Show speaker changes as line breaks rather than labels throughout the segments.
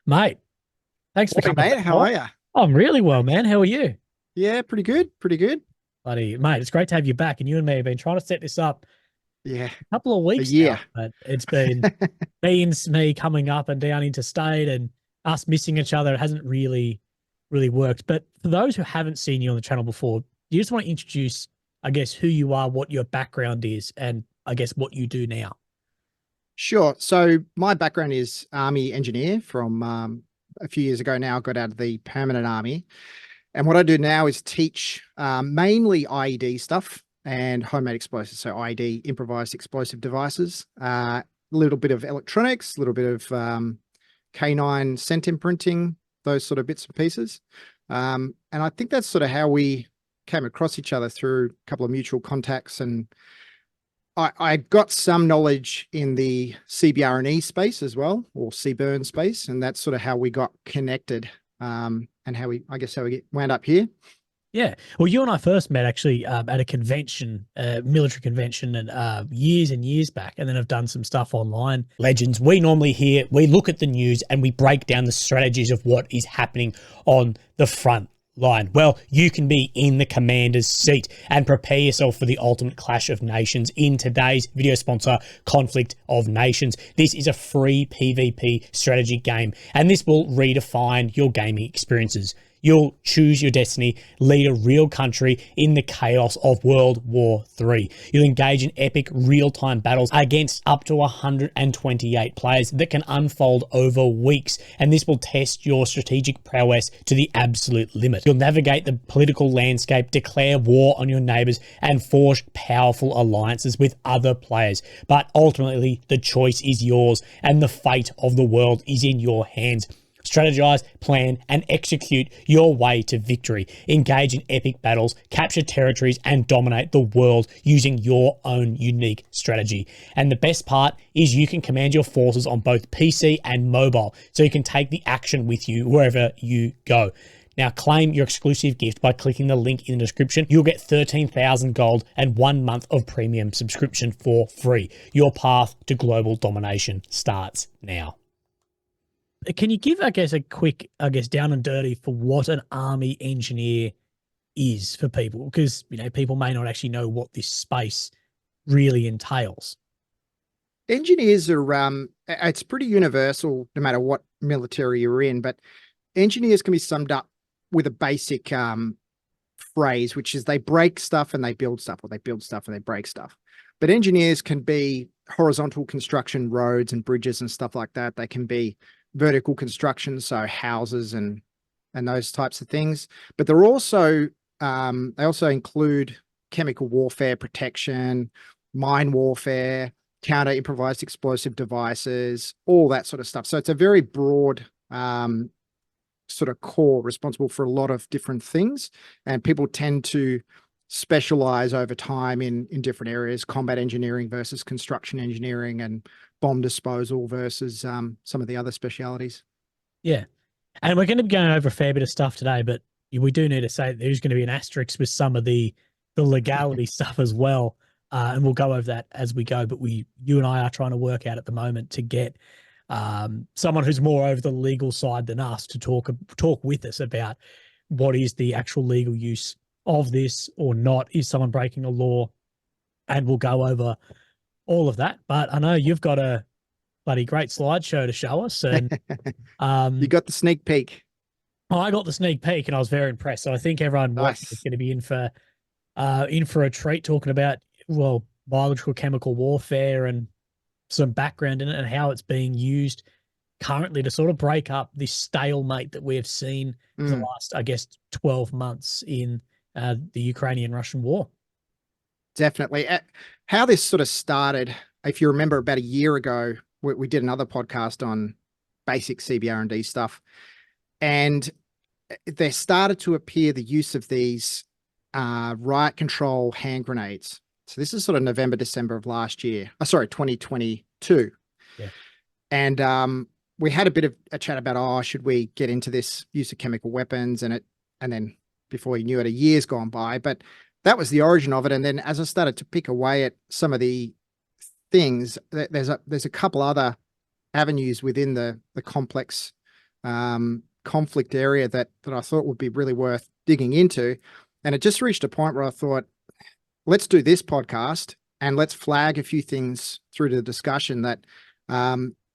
Mate, thanks for
Morning,
coming
mate.
back
How
on.
are you?
I'm really well, man. How are you?
Yeah, pretty good. Pretty good.
Buddy, mate, it's great to have you back. And you and me have been trying to set this up
Yeah,
a couple of
a
weeks now,
year.
but it's been me coming up and down interstate and us missing each other. It hasn't really worked. But for those who haven't seen you on the channel before, you just want to introduce, I guess, who you are, what your background is, and I guess what you do now.
Sure. So my background is Army engineer from a few years ago now. I got out of the permanent Army. And what I do now is teach mainly IED stuff and homemade explosives. So IED, improvised explosive devices, a little bit of electronics, a little bit of K9 scent imprinting, those sort of bits and pieces. And I think that's sort of how we came across each other through a couple of mutual contacts. And I got some knowledge in the CBRN space as well, or CBRN space. And that's sort of how we got connected, and I guess how we wound up here.
Yeah. Well, you and I first met actually at a convention, military convention, and years and years back, and then I've done some stuff online. Legends. We normally hear, we look at the news and we break down the strategies of what is happening on the front line. Well, you can be in the commander's seat and prepare yourself for the ultimate clash of nations in today's video sponsor, Conflict of Nations. This is a free PvP strategy game, and this will redefine your gaming experiences. You'll choose your destiny, lead a real country in the chaos of World War III. You'll engage in epic real-time battles against up to 128 players that can unfold over weeks, and this will test your strategic prowess to the absolute limit. You'll navigate the political landscape, declare war on your neighbors, and forge powerful alliances with other players. But ultimately, the choice is yours, and the fate of the world is in your hands. Strategize, plan, and execute your way to victory. Engage in epic battles, capture territories, and dominate the world using your own unique strategy. And the best part is you can command your forces on both PC and mobile, so you can take the action with you wherever you go. Now, claim your exclusive gift by clicking the link in the description. You'll get 13,000 gold and 1 month of premium subscription for free. Your path to global domination starts now. Can you give, I guess, a quick, down and dirty for what an army engineer is for people? Because, people may not actually know what this space really entails.
Engineers are, it's pretty universal no matter what military you're in, but engineers can be summed up with a basic phrase, which is they break stuff and they build stuff, or they build stuff and they break stuff. But engineers can be horizontal construction, roads and bridges and stuff like that. They can be vertical construction, so houses and those types of things. But they're also they also include chemical warfare protection, mine warfare, counter improvised explosive devices, all that sort of stuff. So it's a very broad sort of core responsible for a lot of different things, and people tend to specialize over time in different areas: combat engineering versus construction engineering, and bomb disposal versus some of the other specialities.
Yeah. And we're going to be going over a fair bit of stuff today, but we do need to say there's going to be an asterisk with some of the legality stuff as well. And we'll go over that as we go. But you and I are trying to work out at the moment to get someone who's more over the legal side than us to talk with us about what is the actual legal use of this or not. Is someone breaking a law? And we'll go over all of that. But I know you've got a bloody great slideshow to show us, and
You got the sneak peek.
I got the sneak peek, and I was very impressed. So I think everyone watching is
Nice.
going to be in for a treat, talking about, well, biological chemical warfare and some background in it and how it's being used currently to sort of break up this stalemate that we have seen for the last, I guess, 12 months in the Ukrainian-Russian war.
Definitely. How this sort of started, if you remember, about a year ago, we did another podcast on basic CBRND stuff, and there started to appear the use of these riot control hand grenades. So this is sort of November, December of last year. Oh, sorry, 2022.
Yeah.
And we had a bit of a chat about, oh, should we get into this use of chemical weapons? And then before you knew it, a year's gone by. But that was the origin of it. And then as I started to pick away at some of the things, there's a couple other avenues within the complex conflict area that I thought would be really worth digging into. And it just reached a point where I thought, let's do this podcast and let's flag a few things through the discussion that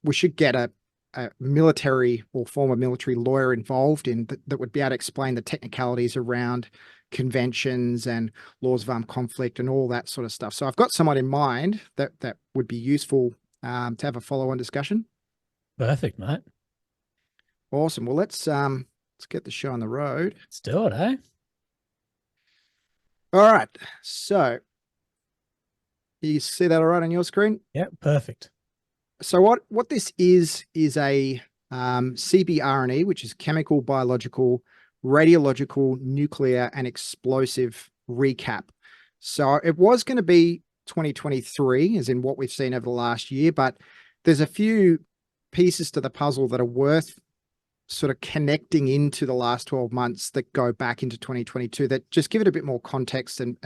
we should get a military or former military lawyer involved in that would be able to explain the technicalities around conventions and laws of armed conflict and all that sort of stuff. So I've got someone in mind that would be useful to have a follow-on discussion.
Perfect, mate.
Awesome. Well, let's get the show on the road.
Let's do it, eh?
All right. So you see that all right on your screen?
Yeah, perfect.
So what this is a CBRN, which is chemical, biological, radiological, nuclear, and explosive recap. So it was going to be 2023, as in what we've seen over the last year, but there's a few pieces to the puzzle that are worth sort of connecting into the last 12 months that go back into 2022 that just give it a bit more context and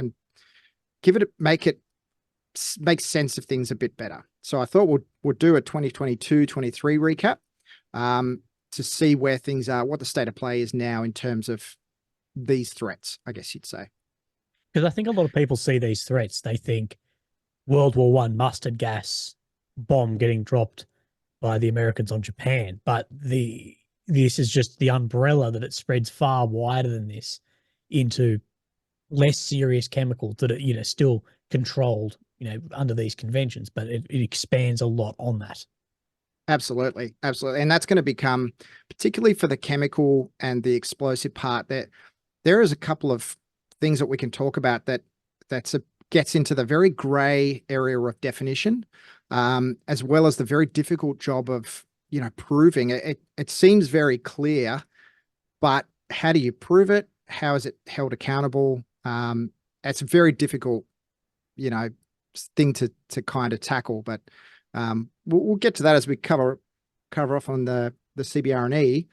make sense of things a bit better. So I thought we'll do a 2022-23 recap to see where things are, what the state of play is now in terms of these threats, I guess you'd say.
Because I think a lot of people see these threats, they think World War I mustard gas bomb getting dropped by the Americans on Japan, but this is just the umbrella that it spreads far wider than this into less serious chemicals that are, still controlled, under these conventions, but it expands a lot on that.
Absolutely. Absolutely. And that's going to become, particularly for the chemical and the explosive part, that there is a couple of things that we can talk about that gets into the very gray area of definition, as well as the very difficult job of, proving it. It seems very clear, but how do you prove it? How is it held accountable? It's a very difficult, thing to kind of tackle, but we'll get to that as we cover off on the CBRN.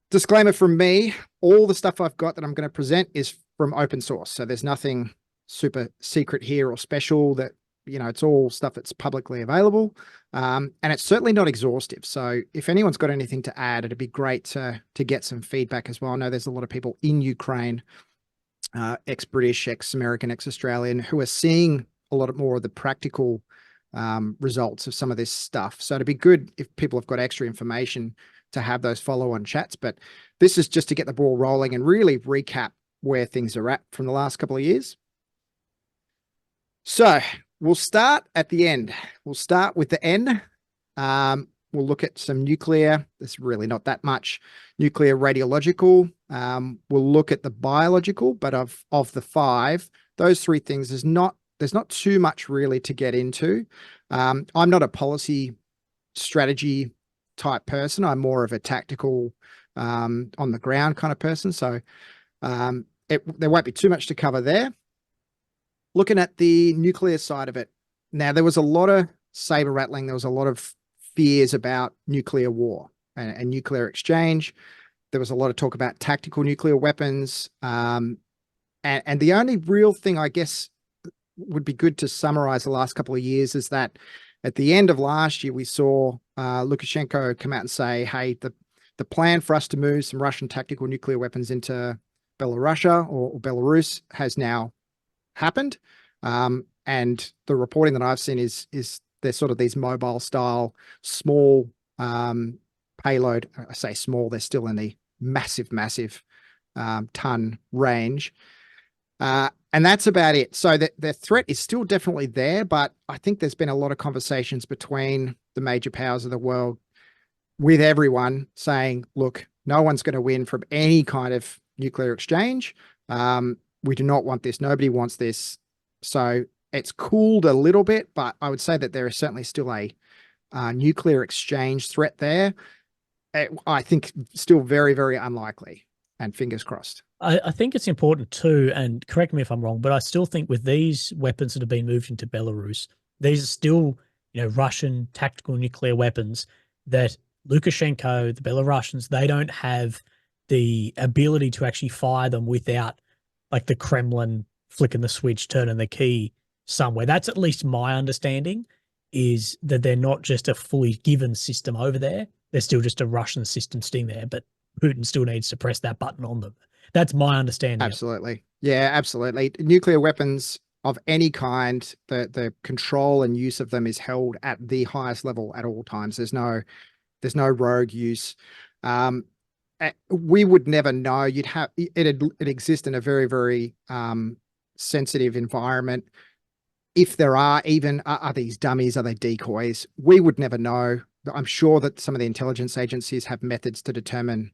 Disclaimer from me, all the stuff I've got that I'm going to present is from open source. So there's nothing super secret here or special that, it's all stuff that's publicly available. And it's certainly not exhaustive. So if anyone's got anything to add, it'd be great to get some feedback as well. I know there's a lot of people in Ukraine, ex-British, ex-American, ex-Australian, who are seeing a lot more of the practical results of some of this stuff. So it'd be good if people have got extra information to have those follow-on chats. But this is just to get the ball rolling and really recap where things are at from the last couple of years. So we'll start at the end. We'll start with the N. We'll look at some nuclear. There's really not that much nuclear radiological. We'll look at the biological, but of the five, those three things, there's not too much really to get into. I'm not a policy strategy type person. I'm more of a tactical, on the ground kind of person. So there won't be too much to cover there. Looking at the nuclear side of it. Now, there was a lot of saber rattling. There was a lot of fears about nuclear war and nuclear exchange. There was a lot of talk about tactical nuclear weapons. And the only real thing, I guess, would be good to summarize the last couple of years is that at the end of last year, we saw Lukashenko come out and say, hey, the plan for us to move some Russian tactical nuclear weapons into Belarus or Belarus has now happened. And the reporting that I've seen is there's sort of these mobile style, small payload. I say small, they're still in the massive ton range. And that's about it. So the threat is still definitely there, but I think there's been a lot of conversations between the major powers of the world with everyone saying, look, no one's going to win from any kind of nuclear exchange. We do not want this. Nobody wants this. So it's cooled a little bit, but I would say that there is certainly still a nuclear exchange threat there. I think still very, very unlikely, and fingers crossed.
I think it's important too, and correct me if I'm wrong, but I still think with these weapons that have been moved into Belarus, these are still, Russian tactical nuclear weapons that Lukashenko, the Belarusians, they don't have the ability to actually fire them without like the Kremlin flicking the switch, turning the key somewhere. That's at least my understanding, is that they're not just a fully given system over there. there's still just a Russian system sitting there, but Putin still needs to press that button on them. That's my understanding.
Absolutely. Yeah, absolutely. Nuclear weapons of any kind, the control and use of them is held at the highest level at all times. There's no rogue use. We would never know. You'd have it exist in a very, very sensitive environment. If there are these dummies, are they decoys? We would never know. I'm sure that some of the intelligence agencies have methods to determine,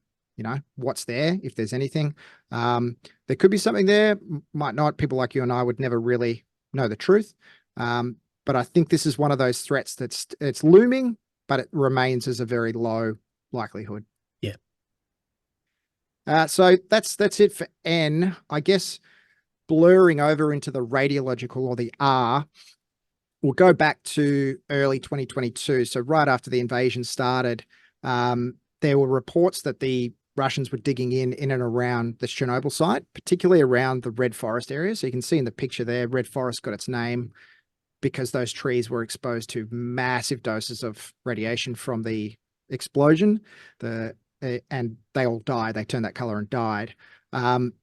what's there, if there's anything. There could be something there, might not. People like you and I would never really know the truth. But I think this is one of those threats it's looming, but it remains as a very low likelihood.
Yeah.
So that's it for N. I guess blurring over into the radiological, or the R, we'll go back to early 2022. So right after the invasion started, there were reports that the Russians were digging in and around the Chernobyl site, particularly around the Red Forest area. So you can see in the picture there, Red Forest got its name because those trees were exposed to massive doses of radiation from the explosion. And they all died. They turned that color and died. And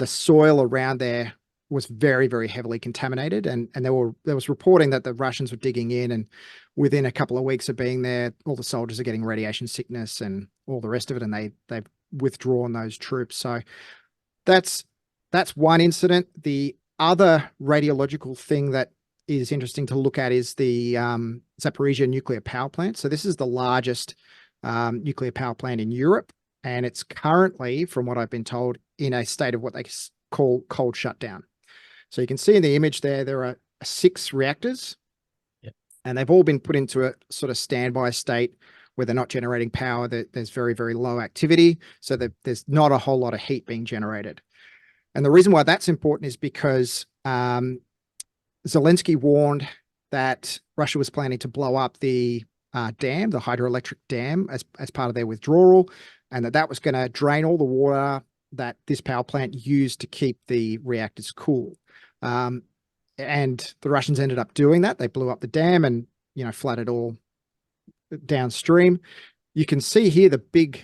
the soil around there was very, very heavily contaminated. And there was reporting that the Russians were digging in, and within a couple of weeks of being there, all the soldiers are getting radiation sickness and all the rest of it. And they've withdrawn those troops. So that's one incident. The other radiological thing that is interesting to look at is the Zaporizhzhia nuclear power plant. So this is the largest nuclear power plant in Europe. And it's currently, from what I've been told, in a state of what they call cold shutdown. So you can see in the image there are 6 reactors.
Yep.
And they've all been put into a sort of standby state where they're not generating power. There's very, very low activity. So there's not a whole lot of heat being generated. And the reason why that's important is because Zelensky warned that Russia was planning to blow up the dam, the hydroelectric dam, as part of their withdrawal, and that was going to drain all the water that this power plant used to keep the reactors cool. And the Russians ended up doing that. They blew up the dam and, flooded all downstream. You can see here the big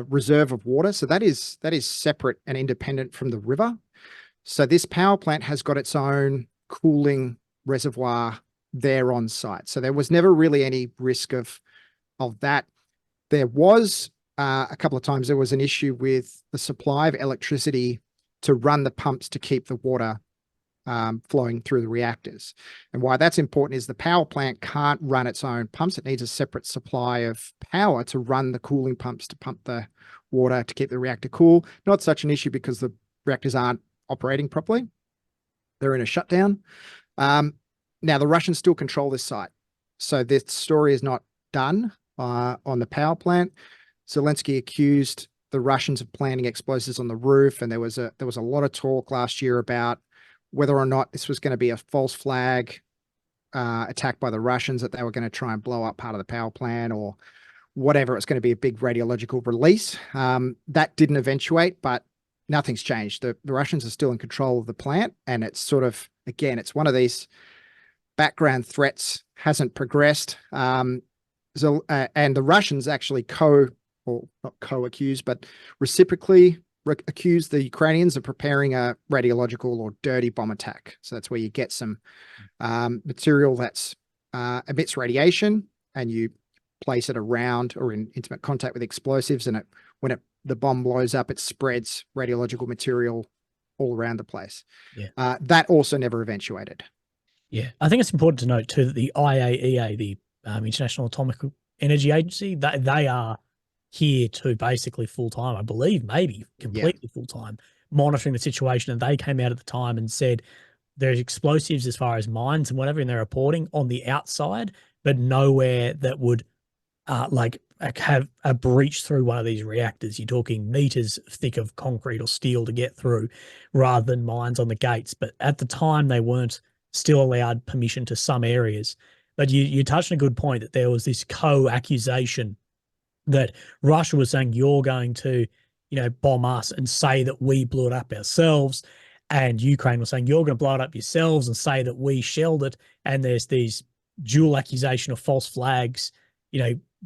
reserve of water. So that is separate and independent from the river. So this power plant has got its own cooling reservoir there on site. So there was never really any risk of that. There was a couple of times there was an issue with the supply of electricity to run the pumps to keep the water flowing through the reactors. And why that's important is the power plant can't run its own pumps. It needs a separate supply of power to run the cooling pumps to pump the water to keep the reactor cool. Not such an issue because the reactors aren't operating properly. They're in a shutdown. Now, the Russians still control this site. So this story is not done on the power plant. Zelensky accused the Russians of planting explosives on the roof. And there was a lot of talk last year about whether or not this was going to be a false flag attack by the Russians, that they were going to try and blow up part of the power plant or whatever. It's going to be a big radiological release. That didn't eventuate, but nothing's changed. The Russians are still in control of the plant. And it's sort of, again, it's one of these background threats, hasn't progressed. And the Russians actually not co-accused, but reciprocally accused the Ukrainians of preparing a radiological or dirty bomb attack. So that's where you get some material that's emits radiation, and you place it around or in intimate contact with explosives, and when the bomb blows up, it spreads radiological material all around the place.
Yeah.
That also never eventuated.
Yeah, I think it's important to note too that the IAEA, the International Atomic Energy Agency, they are here too, basically full time. I believe maybe completely full time, monitoring the situation. And they came out at the time and said there's explosives as far as mines and whatever in their reporting on the outside, but nowhere that would have a breach through one of these reactors. You're talking meters thick of concrete or steel to get through, rather than mines on the gates. But at the time, they weren't still allowed permission to some areas. But you touched on a good point that there was this co-accusation that Russia was saying, you're going to, bomb us and say that we blew it up ourselves. And Ukraine was saying, you're going to blow it up yourselves and say that we shelled it. And there's these dual accusation of false flags,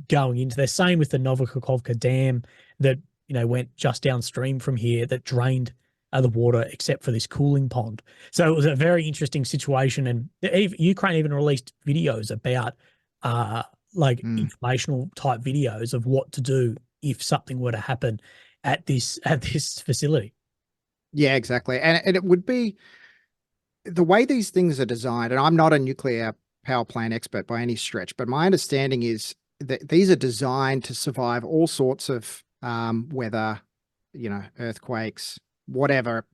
going into there. Same with the Novakovka Dam that, went just downstream from here that drained the water except for this cooling pond. So it was a very interesting situation. And Ukraine even released videos about informational type videos of what to do if something were to happen at this facility.
Yeah, exactly. And it would be the way these things are designed, and I'm not a nuclear power plant expert by any stretch, but my understanding is that these are designed to survive all sorts of weather, earthquakes, whatever,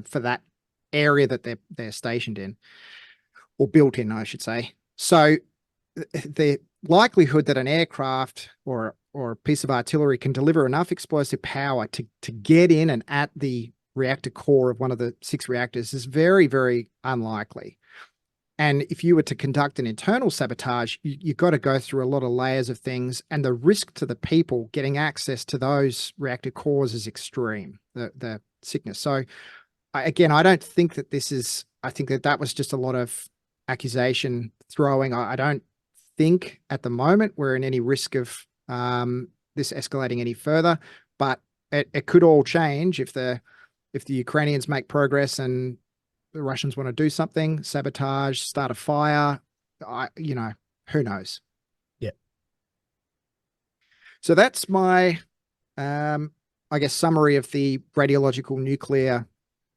for that area that they're stationed in or built in, I should say. So the likelihood that an aircraft or a piece of artillery can deliver enough explosive power to get in and at the reactor core of one of the 6 reactors is very, very unlikely. And if you were to conduct an internal sabotage, you've got to go through a lot of layers of things, and the risk to the people getting access to those reactor cores is extreme, the sickness. So I don't think that I think that was just a lot of accusation throwing. I don't think at the moment we're in any risk of this escalating any further, but it could all change if the Ukrainians make progress and the Russians want to do something, sabotage, start a fire. Who knows?
Yeah.
So that's my, I guess, summary of the radiological nuclear.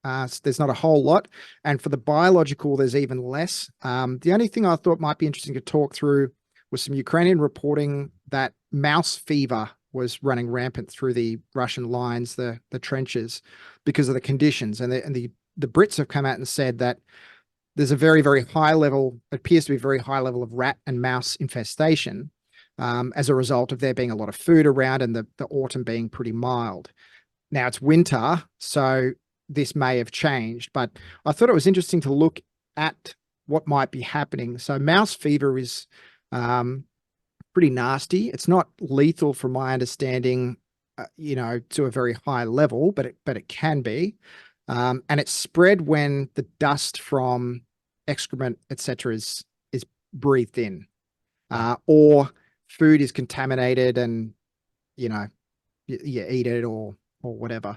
There's not a whole lot. And for the biological, there's even less. The only thing I thought might be interesting to talk through was some Ukrainian reporting that mouse fever was running rampant through the Russian lines, the trenches, because of the conditions. And the Brits have come out and said that there's a very, very high level, it appears to be a very high level of rat and mouse infestation as a result of there being a lot of food around and the autumn being pretty mild. Now it's winter, so this may have changed, but I thought it was interesting to look at what might be happening. So mouse fever is pretty nasty. It's not lethal from my understanding, to a very high level, but it can be. And it's spread when the dust from excrement, etc., is breathed in, or food is contaminated and you eat it or whatever.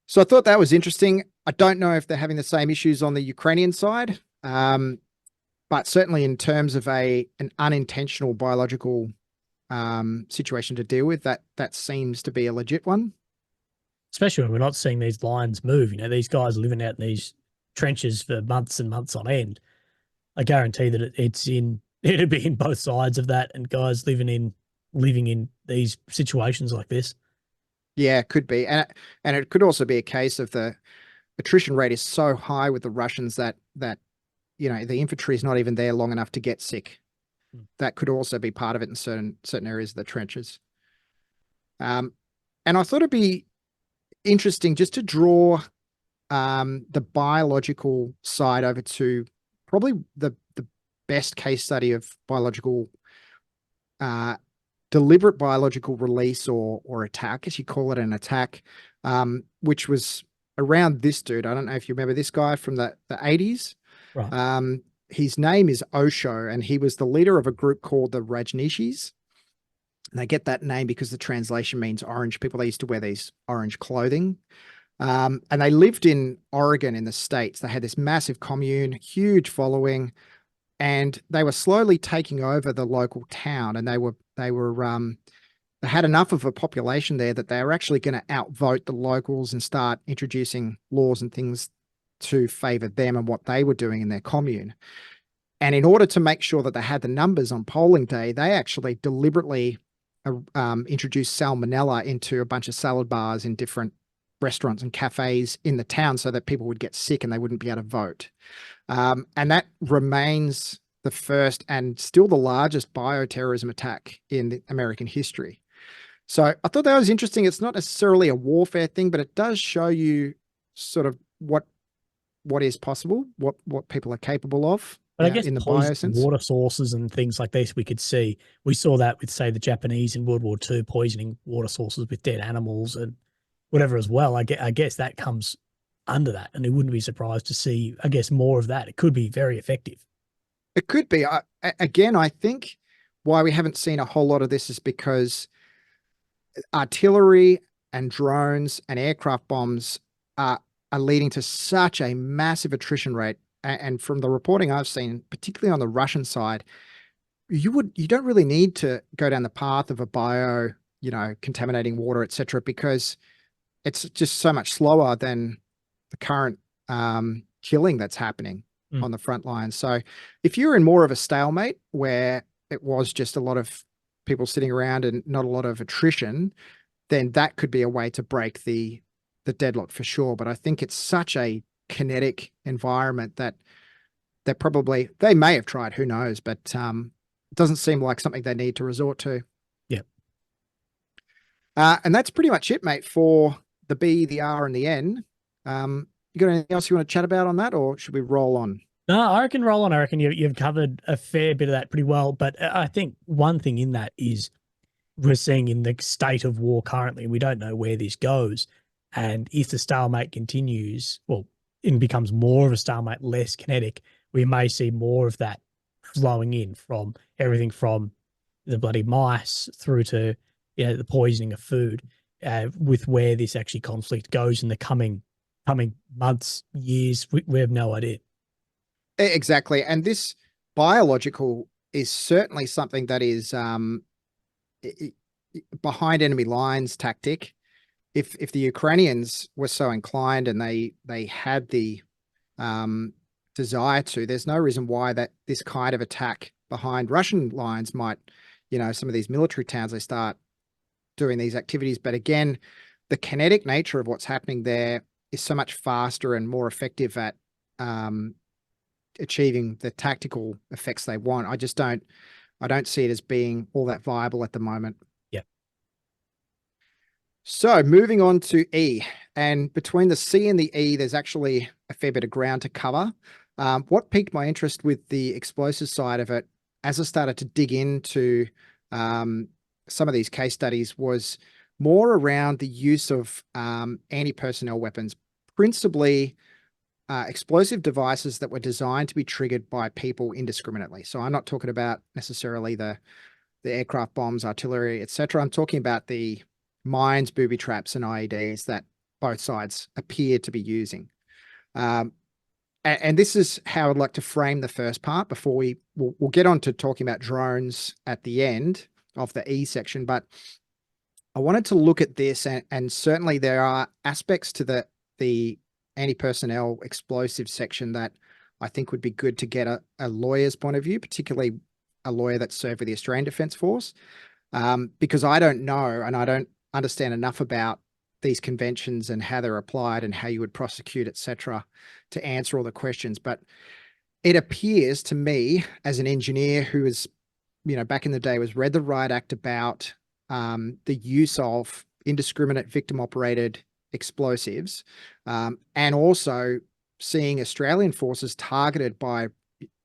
So I thought that was interesting. I don't know if they're having the same issues on the Ukrainian side, but certainly in terms of an unintentional biological situation to deal with, that seems to be a legit one.
Especially when we're not seeing these lines move. These guys are living out in these trenches for months and months on end. I guarantee that it'd be in both sides of that, and guys living in these situations like this.
Yeah, it could be. And it could also be a case of the attrition rate is so high with the Russians that the infantry is not even there long enough to get sick. That could also be part of it in certain areas of the trenches. And I thought it'd be interesting just to draw the biological side over to probably the best case study of biological deliberate biological release or attack, as you call it, an attack, which was around this dude. I don't know if you remember this guy from the 80s.
Right.
His name is Osho, and he was the leader of a group called the Rajneeshis. And they get that name because the translation means orange people. They used to wear these orange clothing. And they lived in Oregon in the States. They had this massive commune, huge following, and they were slowly taking over the local town. And they had enough of a population there that they were actually going to outvote the locals and start introducing laws and things to favor them and what they were doing in their commune. And in order to make sure that they had the numbers on polling day, they actually deliberately introduced salmonella into a bunch of salad bars in different restaurants and cafes in the town so that people would get sick and they wouldn't be able to vote. And that remains the first and still the largest bioterrorism attack in American history. So I thought that was interesting. It's not necessarily a warfare thing, but it does show you sort of what is possible, what people are capable of.
But I guess
in the biosense,
water sources and things like this, we saw that with, say, the Japanese in World War II poisoning water sources with dead animals and whatever as well. I guess that comes under that, and it wouldn't be surprised to see, I guess, more of that. It could be very effective.
It could be. I think why we haven't seen a whole lot of this is because artillery and drones and aircraft bombs are leading to such a massive attrition rate. And from the reporting I've seen, particularly on the Russian side, you don't really need to go down the path of a contaminating water, etc., because it's just so much slower than the current killing that's happening on the front line. So if you're in more of a stalemate where it was just a lot of people sitting around and not a lot of attrition, then that could be a way to break the deadlock for sure. But I think it's such a kinetic environment that they may have tried, who knows, but it doesn't seem like something they need to resort to.
Yeah.
And that's pretty much it, mate, for the B, the R, and the N. You got anything else you want to chat about on that, or should we roll on?
No, I reckon roll on. I reckon you've covered a fair bit of that pretty well. But I think one thing in that is we're seeing in the state of war currently, we don't know where this goes. And if the stalemate continues, well, it becomes more of a stalemate, less kinetic, we may see more of that flowing in from everything from the bloody mice through to the poisoning of food, with where this actually conflict goes in the coming months, years. We have no idea.
Exactly. And this biological is certainly something that is behind enemy lines tactic. If the Ukrainians were so inclined and they had the desire to, there's no reason why that this kind of attack behind Russian lines might, some of these military towns, they start doing these activities. But again, the kinetic nature of what's happening there is so much faster and more effective at achieving the tactical effects they want. I don't see it as being all that viable at the moment.
Yeah.
So moving on to E, and between the C and the E, there's actually a fair bit of ground to cover. What piqued my interest with the explosive side of it, as I started to dig into some of these case studies, was more around the use of anti-personnel weapons, principally explosive devices that were designed to be triggered by people indiscriminately. So I'm not talking about necessarily the aircraft bombs, artillery, etc. I'm talking about the mines, booby-traps, and IEDs that both sides appear to be using. And this is how I'd like to frame the first part before we'll get on to talking about drones at the end of the E section. But I wanted to look at this, and certainly there are aspects to the anti-personnel explosive section that I think would be good to get a lawyer's point of view, particularly a lawyer that served with the Australian Defence Force, because I don't know and I don't understand enough about these conventions and how they're applied and how you would prosecute, etc., to answer all the questions. But it appears to me, as an engineer who is, back in the day was read the Riot Act about the use of indiscriminate victim-operated explosives, and also seeing Australian forces targeted by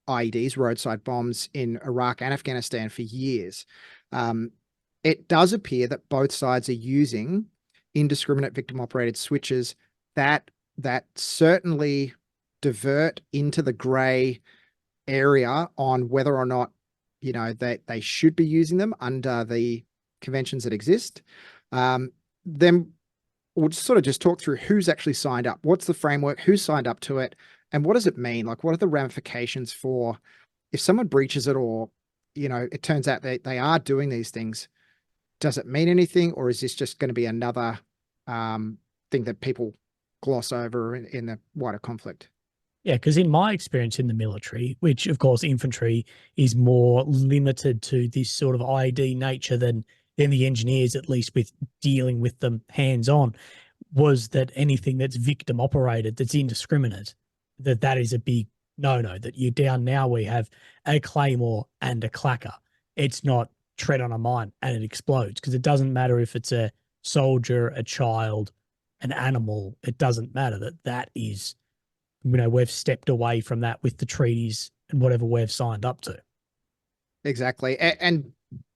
IEDs, roadside bombs, in Iraq and Afghanistan for years. It does appear that both sides are using indiscriminate victim-operated switches that certainly divert into the grey area on whether or not they should be using them under the conventions that exist. Then we'll just talk through who's actually signed up, what's the framework, who's signed up to it, and what does it mean? Like, what are the ramifications for if someone breaches it, or it turns out they are doing these things? Does it mean anything, or is this just going to be another thing that people gloss over in the wider conflict?
Yeah, because in my experience in the military, which of course infantry is more limited to this sort of ID nature than the engineers, at least with dealing with them hands-on, was that anything that's victim operated, that's indiscriminate, that is a big no-no, that you're down. Now we have a claymore and a clacker. It's not tread on a mine and it explodes, because it doesn't matter if it's a soldier, a child, an animal. It doesn't matter. That is, we've stepped away from that with the treaties and whatever we've signed up to.
Exactly. And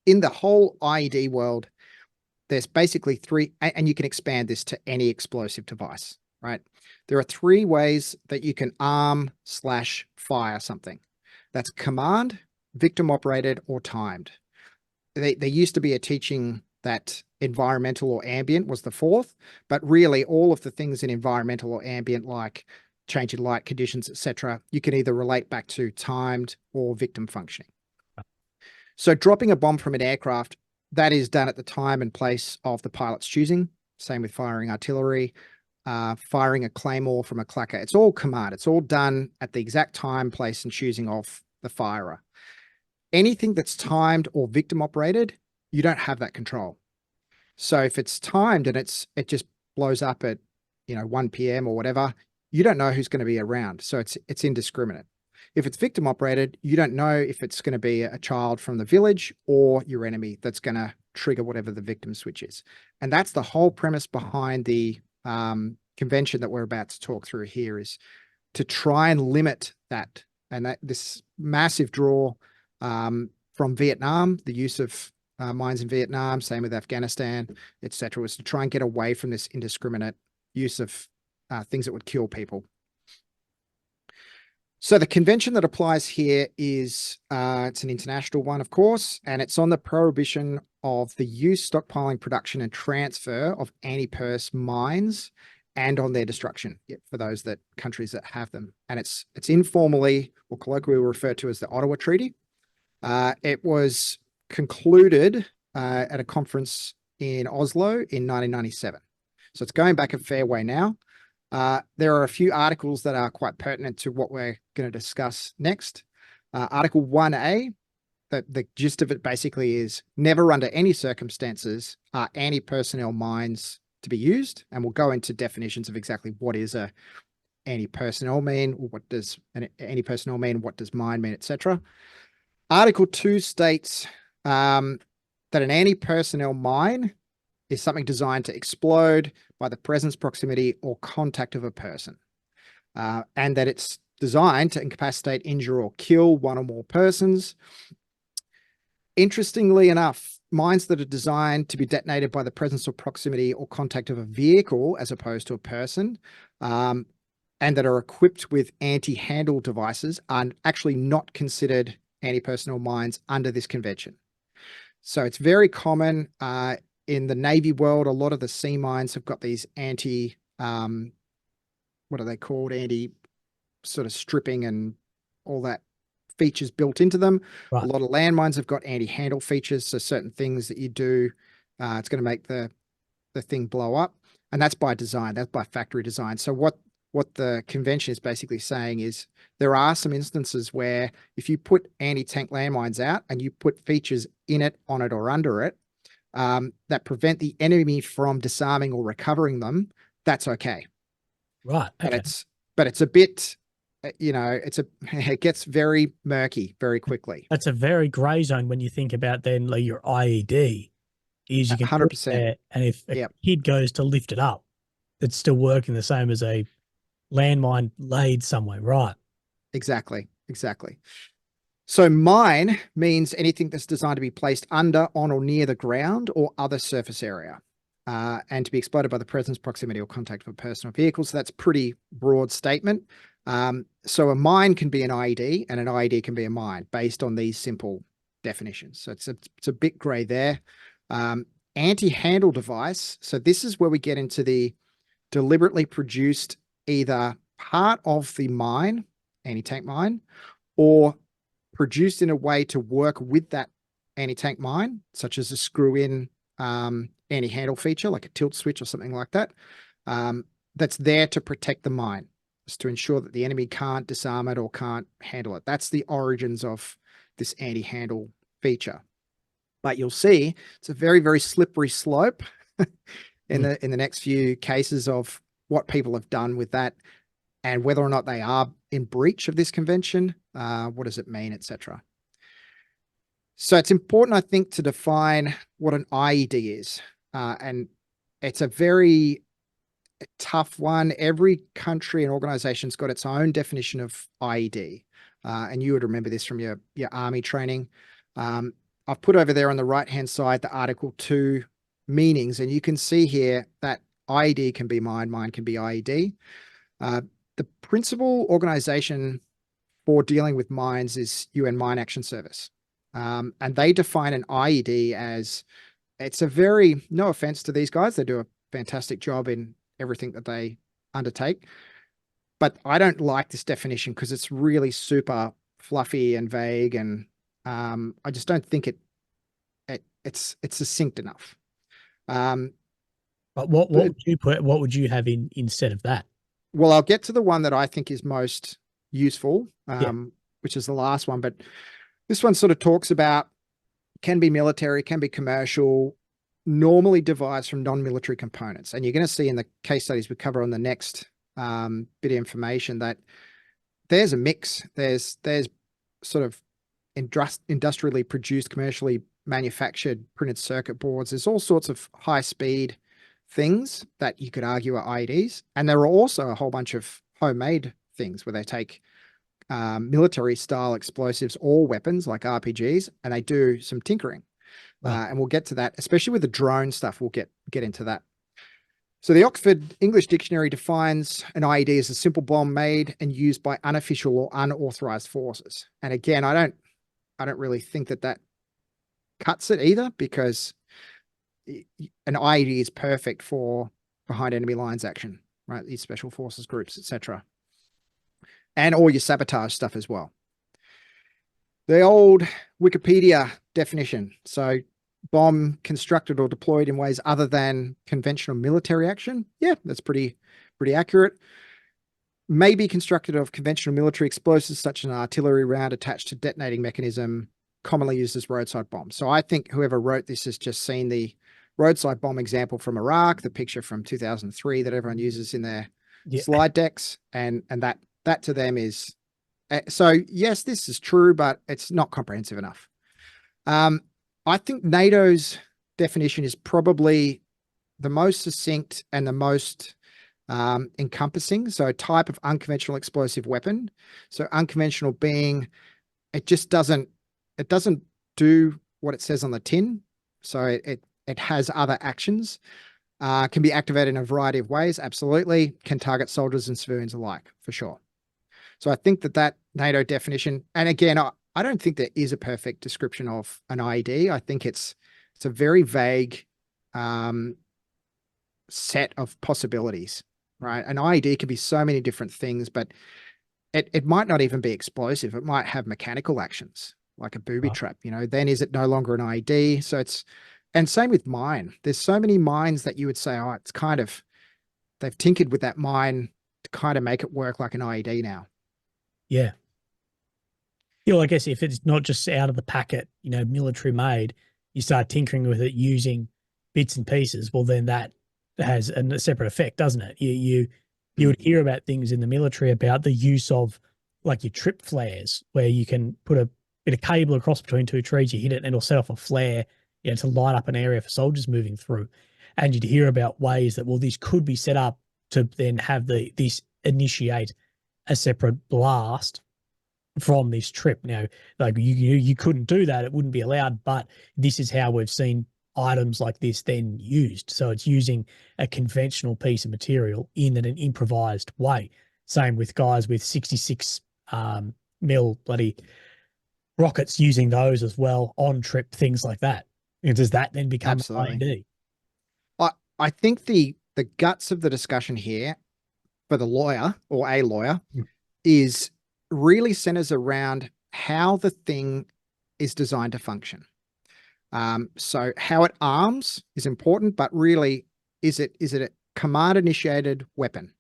in the whole IED world, there's basically three, and you can expand this to any explosive device, right? There are three ways that you can arm/fire something. That's command, victim operated, or timed. there used to be a teaching that environmental or ambient was the fourth, but really all of the things in environmental or ambient, like change in light conditions, etc., you can either relate back to timed or victim functioning. So dropping a bomb from an aircraft, that is done at the time and place of the pilot's choosing. Same with firing artillery, firing a claymore from a clacker. It's all command. It's all done at the exact time, place, and choosing of the firer. Anything that's timed or victim operated, you don't have that control. So if it's timed and it just blows up at 1 p.m. or whatever, you don't know who's going to be around. So it's indiscriminate. If it's victim operated, you don't know if it's going to be a child from the village or your enemy that's going to trigger whatever the victim switch is. And that's the whole premise behind the convention that we're about to talk through here, is to try and limit that. And that this massive draw from Vietnam, the use of mines in Vietnam, same with Afghanistan, etc., was to try and get away from this indiscriminate use of things that would kill people. So the convention that applies here is, it's an international one, of course, and it's on the prohibition of the use, stockpiling, production, and transfer of anti-pers mines, and on their destruction for those countries that have them. And it's informally or colloquially referred to as the Ottawa Treaty. It was concluded at a conference in Oslo in 1997. So it's going back a fair way now. There are a few articles that are quite pertinent to what we're going to discuss next. Article 1A, the gist of it basically is never under any circumstances are anti-personnel mines to be used. And we'll go into definitions of exactly what is a anti-personnel mean, or what does an anti-personnel mean, what does mine mean, etc. Article 2 states that an anti-personnel mine is something designed to explode by the presence, proximity, or contact of a person, and that it's designed to incapacitate, injure, or kill one or more persons. Interestingly enough, mines that are designed to be detonated by the presence or proximity or contact of a vehicle as opposed to a person, and that are equipped with anti-handle devices are actually not considered anti-personnel mines under this convention. So it's very common in the Navy world. A lot of the sea mines have got these anti, what are they called? Anti sort of stripping and all that features built into them. Right. A lot of landmines have got anti-handle features. So certain things that you do, it's going to make the thing blow up. And that's by design. That's by factory design. So what the convention is basically saying is there are some instances where if you put anti-tank landmines out and you put features in it, on it, or under it, that prevent the enemy from disarming or recovering them, that's okay.
Right. Okay.
But it's a bit, it gets very murky very quickly.
That's a very grey zone when you think about then like your IED is you can
100%.
There, and if a kid goes to lift it up, it's still working the same as a landmine laid somewhere, right?
Exactly. So mine means anything that's designed to be placed under, on, or near the ground or other surface area, and to be exploded by the presence, proximity, or contact of a person or vehicle. So that's a pretty broad statement. So a mine can be an IED and an IED can be a mine based on these simple definitions. So it's a bit grey there. Anti-handle device. So this is where we get into the deliberately produced either part of the mine, anti-tank mine, or produced in a way to work with that anti-tank mine, such as a screw-in anti-handle feature, like a tilt switch or something like that, that's there to protect the mine, just to ensure that the enemy can't disarm it or can't handle it. That's the origins of this anti-handle feature. But you'll see it's a very, very slippery slope in the next few cases of what people have done with that and whether or not they are in breach of this convention. What does it mean, etc. So it's important, I think, to define what an IED is. And it's a very tough one. Every country and organization's got its own definition of IED. And you would remember this from your army training. I've put over there on the right-hand side the Article 2 meanings, and you can see here that IED can be mine, mine can be IED. The principal organization for dealing with mines is UN Mine Action Service. And they define an IED as, it's a very, no offense to these guys, they do a fantastic job in everything that they undertake. But I don't like this definition because it's really super fluffy and vague, and I just don't think it's succinct enough.
But what would you put? What would you have in instead of that?
Well, I'll get to the one that I think is most useful,
Yeah.
which is the last one. But this one sort of talks about, can be military, can be commercial, normally devised from non-military components. And you're going to see in the case studies we cover on the next bit of information that there's a mix. There's sort of industrially produced, commercially manufactured printed circuit boards. There's all sorts of high-speed things that you could argue are IEDs. And there are also a whole bunch of homemade things where they take military style explosives or weapons like RPGs, and they do some tinkering.
Wow.
And we'll get to that, especially with the drone stuff. We'll get into that. So the Oxford English Dictionary defines an IED as a simple bomb made and used by unofficial or unauthorized forces. And again, I don't really think that cuts it either, because an IED is perfect for behind enemy lines action, right? These special forces groups, etc. And all your sabotage stuff as well. The old Wikipedia definition. So bomb constructed or deployed in ways other than conventional military action. Yeah, that's pretty accurate. May be constructed of conventional military explosives, such as an artillery round attached to detonating mechanism, commonly used as roadside bombs. So I think whoever wrote this has just seen the roadside bomb example from Iraq, the picture from 2003 that everyone uses in their slide decks, and that to them is, so yes, this is true, but it's not comprehensive enough. I think NATO's definition is probably the most succinct and the most encompassing. So a type of unconventional explosive weapon. So unconventional being, it doesn't do what it says on the tin. So it has other actions, can be activated in a variety of ways. Absolutely. Can target soldiers and civilians alike, for sure. So I think that NATO definition, and again, I don't think there is a perfect description of an IED. I think it's a very vague set of possibilities, right? An IED can be so many different things, but it might not even be explosive. It might have mechanical actions, like a booby-trap, then is it no longer an IED? So and same with mine. There's so many mines that you would say, oh, it's kind of, they've tinkered with that mine to kind of make it work like an IED now.
Yeah. I guess if it's not just out of the packet, military made, you start tinkering with it using bits and pieces, well, then that has a separate effect, doesn't it? You would hear about things in the military about the use of, like, your trip flares, where you can put a bit of cable across between two trees, you hit it, and it'll set off a flare, to light up an area for soldiers moving through. And you'd hear about ways that, well, this could be set up to then have this initiate a separate blast from this trip. Now, like, you couldn't do that, it wouldn't be allowed, but this is how we've seen items like this then used. So it's using a conventional piece of material in an improvised way. Same with guys with 66 mil bloody rockets, using those as well on trip, things like that. And does that then become an IED?
I think the guts of the discussion here for the lawyer, or a lawyer, is really centers around how the thing is designed to function. So how it arms is important, but really, is it a command initiated weapon?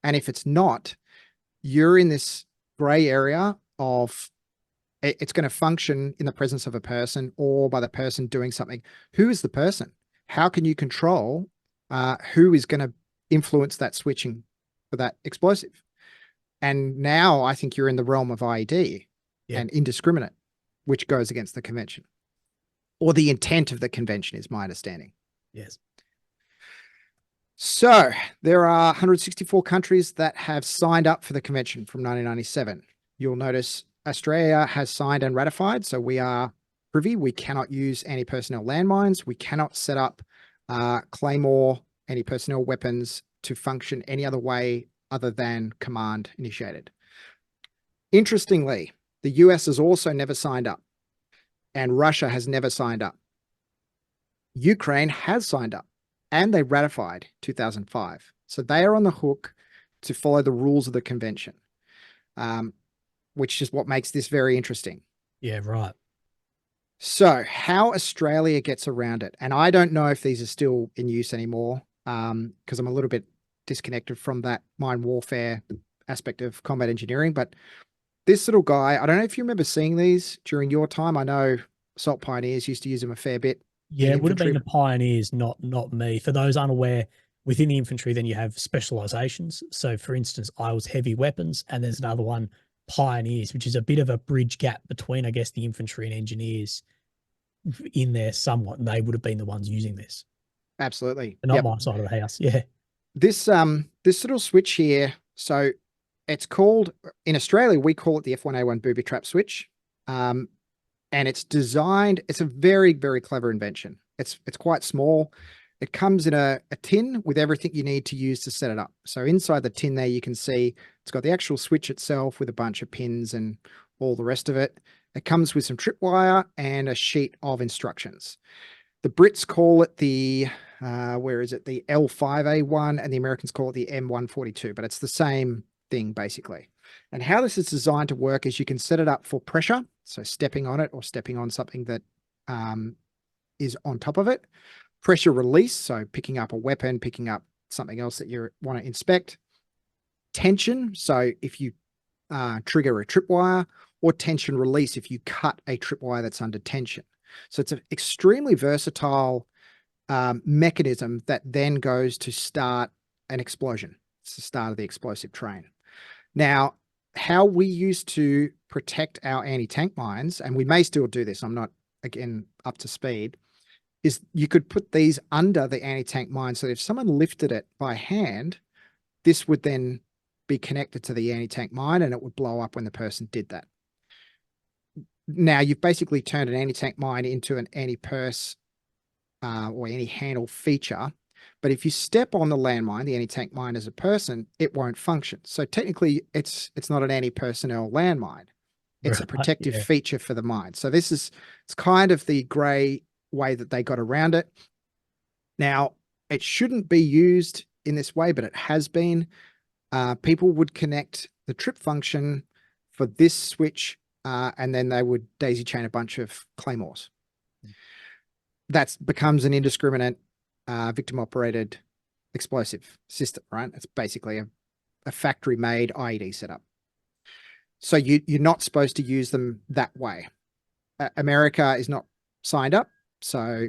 And if it's not, you're in this gray area of it's going to function in the presence of a person or by the person doing something. Who is the person? How can you control who is going to influence that switching for that explosive? And now I think you're in the realm of IED and indiscriminate, which goes against the convention, or the intent of the convention is my understanding.
Yes.
So there are 164 countries that have signed up for the convention from 1997. You'll notice Australia has signed and ratified. So we are privy. We cannot use anti-personnel landmines. We cannot set up Claymore anti-personnel weapons to function any other way other than command initiated. Interestingly, the US has also never signed up. and Russia has never signed up. Ukraine has signed up, and they ratified 2005. So they are on the hook to follow the rules of the convention, which is what makes this very interesting.
Yeah, right.
So how Australia gets around it, and I don't know if these are still in use anymore, because I'm a little bit disconnected from that mine warfare aspect of combat engineering, but this little guy, I don't know if you remember seeing these during your time. I know Assault Pioneers used to use them a fair bit.
Yeah, it would have been the pioneers, not me. For those unaware, within the infantry, then you have specializations. So, for instance, I was heavy weapons, and there's another one, pioneers, which is a bit of a bridge gap between, I guess, the infantry and engineers in there somewhat, and they would have been the ones using this.
Absolutely.
But not my side of the house. Yeah.
This little switch here, so it's called, in Australia, we call it the F1A1 booby-trap switch. And it's designed, it's a very, very clever invention. It's quite small. It comes in a tin with everything you need to use to set it up. So inside the tin there, you can see it's got the actual switch itself with a bunch of pins and all the rest of it. It comes with some tripwire and a sheet of instructions. The Brits call it the, where is it? The L5A1, and the Americans call it the M142, but it's the same thing basically. And how this is designed to work is you can set it up for pressure, so stepping on it or stepping on something that is on top of it. Pressure release, so picking up a weapon, picking up something else that you want to inspect. Tension, so if you trigger a tripwire, or tension release if you cut a tripwire that's under tension. So it's an extremely versatile mechanism that then goes to start an explosion. It's the start of the explosive train. Now, how we used to protect our anti-tank mines, and we may still do this, I'm not, again, up to speed, is you could put these under the anti-tank mine so that if someone lifted it by hand, this would then be connected to the anti-tank mine and it would blow up when the person did that. Now, you've basically turned an anti-tank mine into an anti-purse or anti-handle feature. But if you step on the landmine, the anti-tank mine as a person, it won't function. So technically, it's not an anti-personnel landmine. It's a protective feature for the mine. So it's kind of the gray way that they got around it. Now, it shouldn't be used in this way, but it has been. People would connect the trip function for this switch, and then they would daisy chain a bunch of claymores. That becomes an indiscriminate victim-operated explosive system, right? It's basically a factory-made IED setup. So you're not supposed to use them that way. America is not signed up, so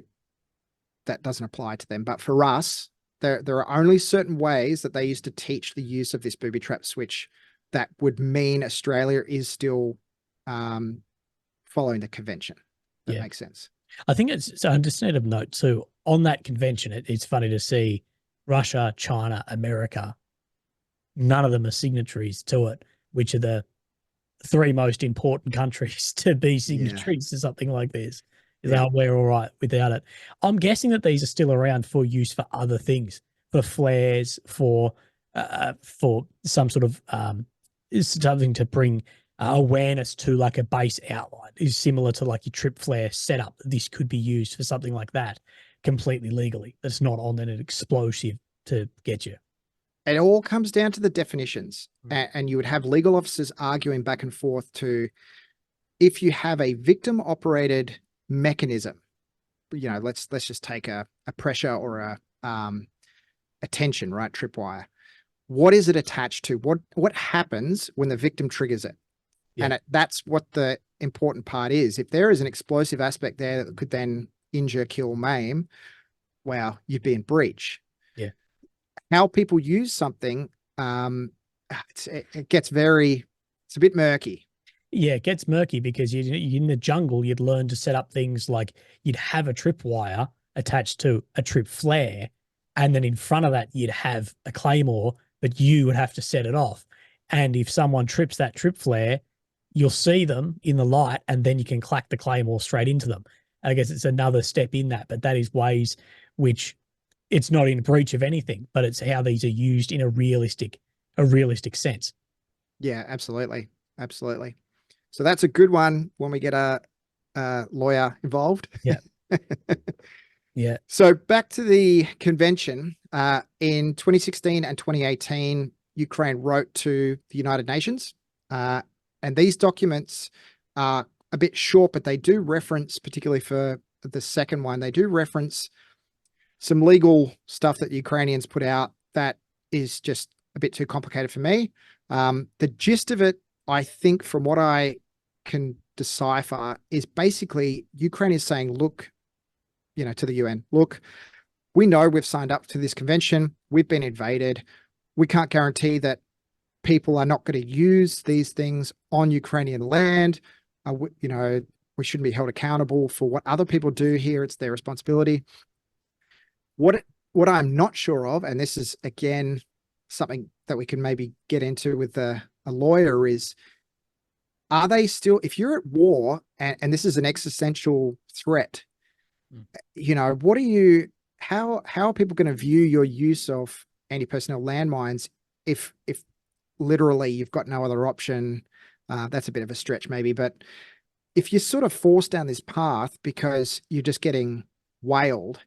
that doesn't apply to them. But for us, there are only certain ways that they used to teach the use of this booby-trap switch that would mean Australia is still following the convention. That makes sense.
I think it's so just need a note too. On that convention, it's funny to see Russia, China, America, none of them are signatories to it, which are the three most important countries to be signatories to something like this. We're all right without it. I'm guessing that these are still around for use for other things, for flares, for some sort of something to bring awareness to like a base outline is similar to like your trip flare setup. This could be used for something like that completely legally. That's not on an explosive to get you.
It all comes down to the definitions, and you would have legal officers arguing back and forth to, if you have a victim operated mechanism, let's just take a pressure or a tension, right? Tripwire. What is it attached to? What happens when the victim triggers it? And that's what the important part is. If there is an explosive aspect there that could then injure, kill, maim, well, you'd be in breach.
Yeah.
How people use something, it gets it's a bit murky.
Yeah, it gets murky because you're in the jungle, you'd learn to set up things like you'd have a tripwire attached to a trip flare, and then in front of that, you'd have a claymore, but you would have to set it off. And if someone trips that trip flare, you'll see them in the light, and then you can clack the claymore straight into them. I guess it's another step in that, but that is ways which it's not in breach of anything, but it's how these are used in a realistic sense.
Yeah, absolutely. Absolutely. So that's a good one when we get a lawyer involved.
Yeah. Yeah.
So back to the convention. In 2016 and 2018, Ukraine wrote to the United Nations. And these documents are a bit short, but they do reference, particularly for the second one, they do reference some legal stuff that the Ukrainians put out that is just a bit too complicated for me. The gist of it, I think, from what I can decipher, is basically Ukraine is saying, look, to the UN, look, we know we've signed up to this convention. We've been invaded. We can't guarantee that people are not going to use these things on Ukrainian land. We shouldn't be held accountable for what other people do here. It's their responsibility. What I'm not sure of, and this is, again, something that we can maybe get into with a lawyer, is, are they still, if you're at war and this is an existential threat, what are you, how are people going to view your use of anti-personnel landmines if literally you've got no other option? That's a bit of a stretch maybe, but if you're sort of forced down this path because you're just getting whaled,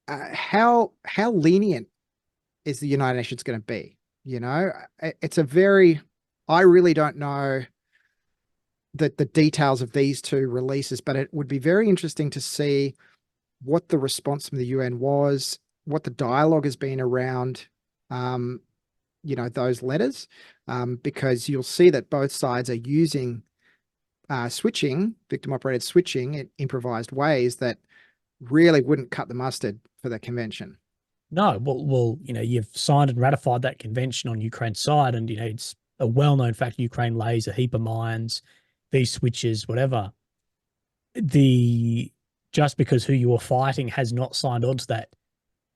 how lenient is the United Nations going to be? It's a very, I really don't know the details of these two releases, but it would be very interesting to see what the response from the UN was, what the dialogue has been around, those letters, because you'll see that both sides are using switching, victim-operated switching in improvised ways that really wouldn't cut the mustard for the convention.
No, well, you've signed and ratified that convention on Ukraine's side, and it's a well-known fact Ukraine lays a heap of mines, these switches, whatever. Just because who you are fighting has not signed on to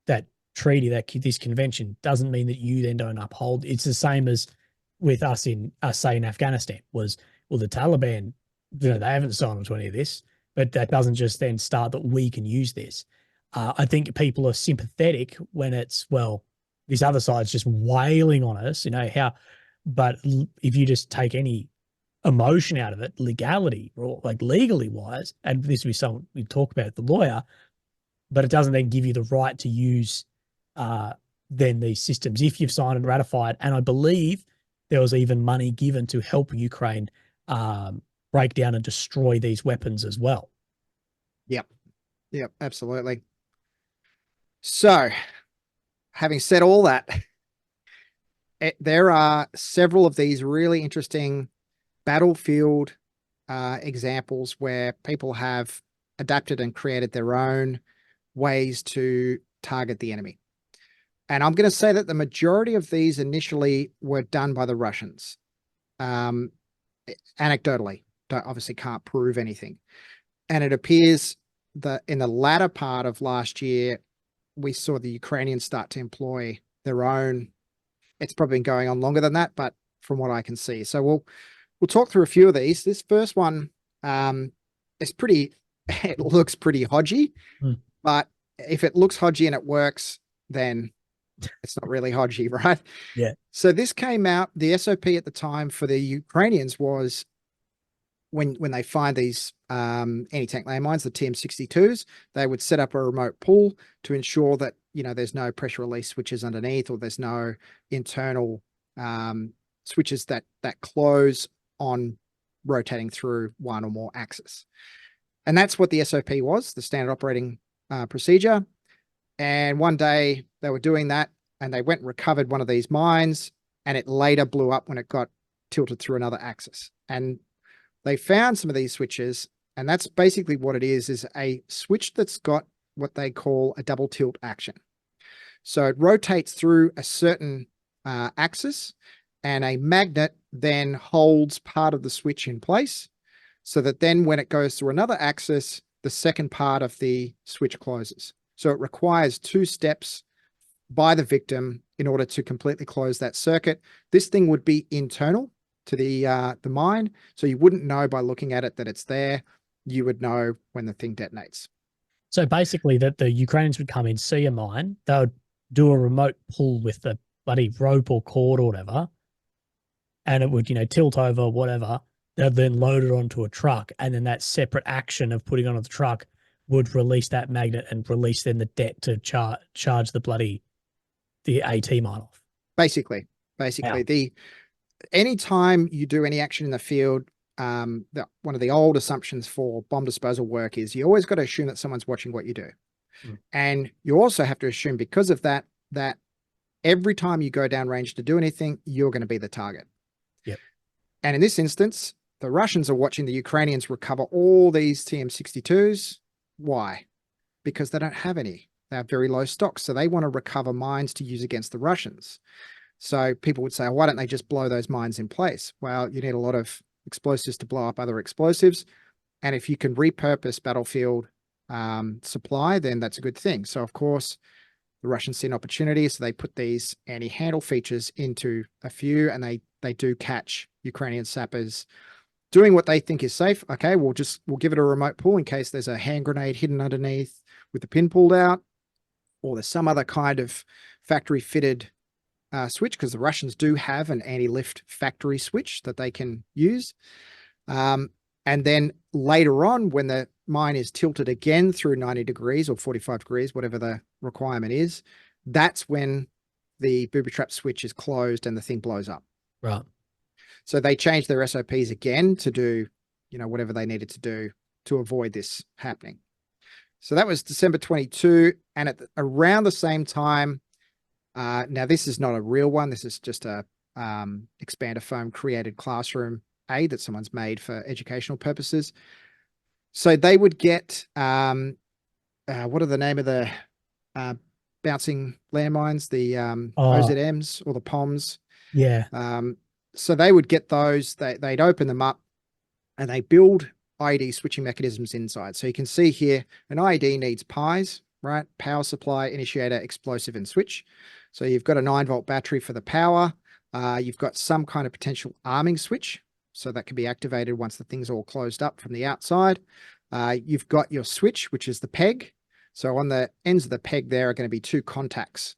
that treaty, this convention, doesn't mean that you then don't uphold. It's the same as with us in Afghanistan. The Taliban, they haven't signed on to any of this, but that doesn't just then start that we can use this. I think people are sympathetic when it's, well, this other side's just wailing on us, but if you just take any emotion out of it, legality or like legally wise, and this would be something we talk about with the lawyer, but it doesn't then give you the right to use then these systems if you've signed and ratified. And I believe there was even money given to help Ukraine break down and destroy these weapons as well.
Yep, absolutely. So, having said all that, there are several of these really interesting battlefield examples where people have adapted and created their own ways to target the enemy. And I'm going to say that the majority of these initially were done by the Russians. Anecdotally, obviously can't prove anything. And it appears that in the latter part of last year, we saw the Ukrainians start to employ their own. It's probably been going on longer than that, but from what I can see. So we'll talk through a few of these. This first one is pretty, it looks pretty hodgy, but if it looks hodgy and it works, then it's not really hodgy, right?
Yeah.
So this came out, the SOP at the time for the Ukrainians was when they find these anti-tank landmines, the TM62s, they would set up a remote pull to ensure that, there's no pressure release switches underneath, or there's no internal switches that close on rotating through one or more axes. And that's what the SOP was, the standard operating procedure. And one day they were doing that and they went and recovered one of these mines, and it later blew up when it got tilted through another axis. And they found some of these switches, and that's basically what it is a switch that's got what they call a double tilt action. So it rotates through a certain axis, and a magnet then holds part of the switch in place, so that then when it goes through another axis, the second part of the switch closes. So it requires 2 steps by the victim in order to completely close that circuit. This thing would be internal to the mine, so you wouldn't know by looking at it that it's there. You would know when the thing detonates.
So basically that the Ukrainians would come in, see a mine, they would do a remote pull with the bloody rope or cord or whatever, and it would, tilt over, whatever, They'll then load it onto a truck, and then that separate action of putting it on the truck would release that magnet and release then the det to charge the AT mine off.
Basically,
Wow.
anytime you do any action in the field, one of the old assumptions for bomb disposal work is you always got to assume that someone's watching what you do. And you also have to assume, because of that every time you go down range to do anything, you're going to be the target.
Yep.
And in this instance, the Russians are watching the Ukrainians recover all these TM62s. Why? Because they don't have any. They have very low stocks. So they want to recover mines to use against the Russians. So people would say, why don't they just blow those mines in place? Well, you need a lot of explosives to blow up other explosives. And if you can repurpose battlefield supply, then that's a good thing. So, of course, the Russians see an opportunity. So they put these anti-handle features into a few, and they do catch Ukrainian sappers doing what they think is safe. Okay, we'll give it a remote pull in case there's a hand grenade hidden underneath with the pin pulled out, or there's some other kind of factory fitted switch, because the Russians do have an anti-lift factory switch that they can use. And then later on, when the mine is tilted again through 90 degrees or 45 degrees, whatever the requirement is, that's when the booby-trap switch is closed and the thing blows up.
Right.
So they changed their SOPs again to do, whatever they needed to do to avoid this happening. So that was December 22. And around the same time, now this is not a real one. This is just a expander foam created classroom aid that someone's made for educational purposes. So they would get, what are the name of the bouncing landmines? The OZMs or the POMs.
Yeah.
So they would get those, they'd open them up, and they build IED switching mechanisms inside. So you can see here, an IED needs PIs, right? Power supply, initiator, explosive, and switch. So you've got a 9-volt battery for the power. You've got some kind of potential arming switch. So that can be activated once the thing's all closed up from the outside. You've got your switch, which is the peg. So on the ends of the peg there are going to be 2 contacts.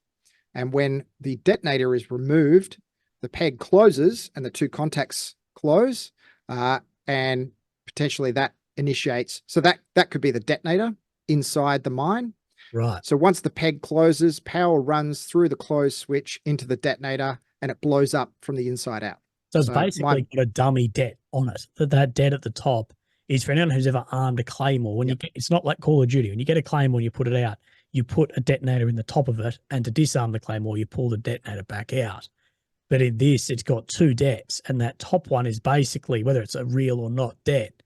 And when the detonator is removed, the peg closes and the 2 contacts close, and potentially that initiates. So that could be the detonator inside the mine.
Right.
So once the peg closes, power runs through the closed switch into the detonator, and it blows up from the inside out.
So it's basically got a dummy det on it. That det at the top is for anyone who's ever armed a claymore. When it's not like Call of Duty. When you get a claymore and you put it out, you put a detonator in the top of it, and to disarm the claymore, you pull the detonator back out. But in this, it's got 2 dets, and that top one is basically, whether it's a real or not det,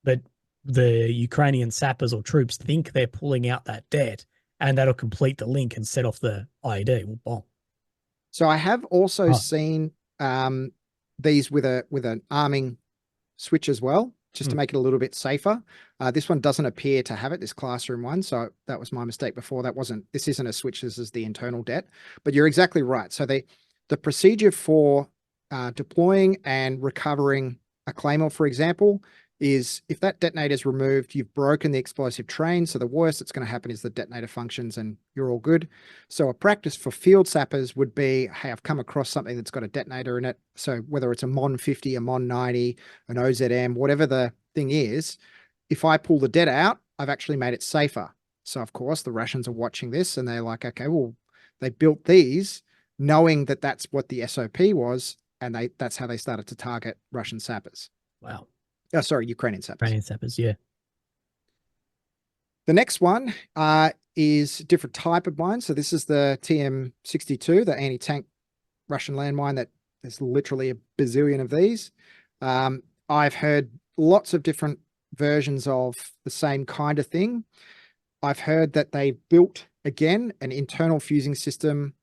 but the Ukrainian sappers or troops think they're pulling out that det, and that'll complete the link and set off the IED or bomb.
So I have also seen these with an arming switch as well, just to make it a little bit safer. This one doesn't appear to have it, this classroom one. So that was my mistake before. This isn't a switch, this is the internal det. But you're exactly right. So the procedure for deploying and recovering a claymore, for example, is if that detonator is removed, you've broken the explosive train. So the worst that's going to happen is the detonator functions and you're all good. So a practice for field sappers would be, hey, I've come across something that's got a detonator in it. So whether it's a MON 50, a MON 90, an OZM, whatever the thing is, if I pull the det out, I've actually made it safer. So of course the Russians are watching this and they're like, okay, well, they built these knowing that that's what the SOP was, and that's how they started to target Russian sappers.
Wow.
Oh, sorry, Ukrainian sappers.
Ukrainian sappers, yeah.
The next one is a different type of mine. So this is the TM62, the anti-tank Russian landmine that there's literally a bazillion of these. I've heard lots of different versions of the same kind of thing. I've heard that they built, again, an internal fusing system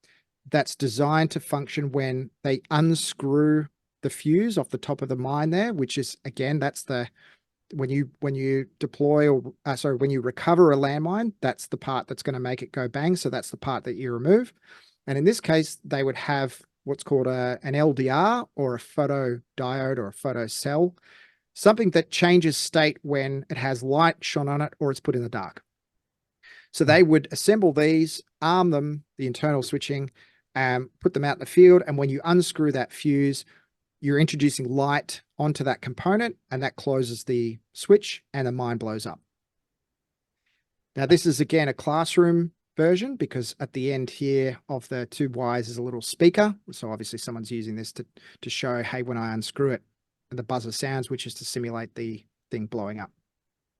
that's designed to function when they unscrew the fuse off the top of the mine there, which is, again, that's the, when you deploy or when you recover a landmine, that's the part that's going to make it go bang. So that's the part that you remove. And in this case, they would have what's called an LDR or a photodiode or a photocell, something that changes state when it has light shone on it or it's put in the dark. So they would assemble these, arm them, the internal switching, put them out in the field. And when you unscrew that fuse, you're introducing light onto that component, and that closes the switch and the mine blows up. Now, this is again a classroom version, because at the end here of the two wires is a little speaker. So obviously someone's using this to show, hey, when I unscrew it, the buzzer sounds, which is to simulate the thing blowing up.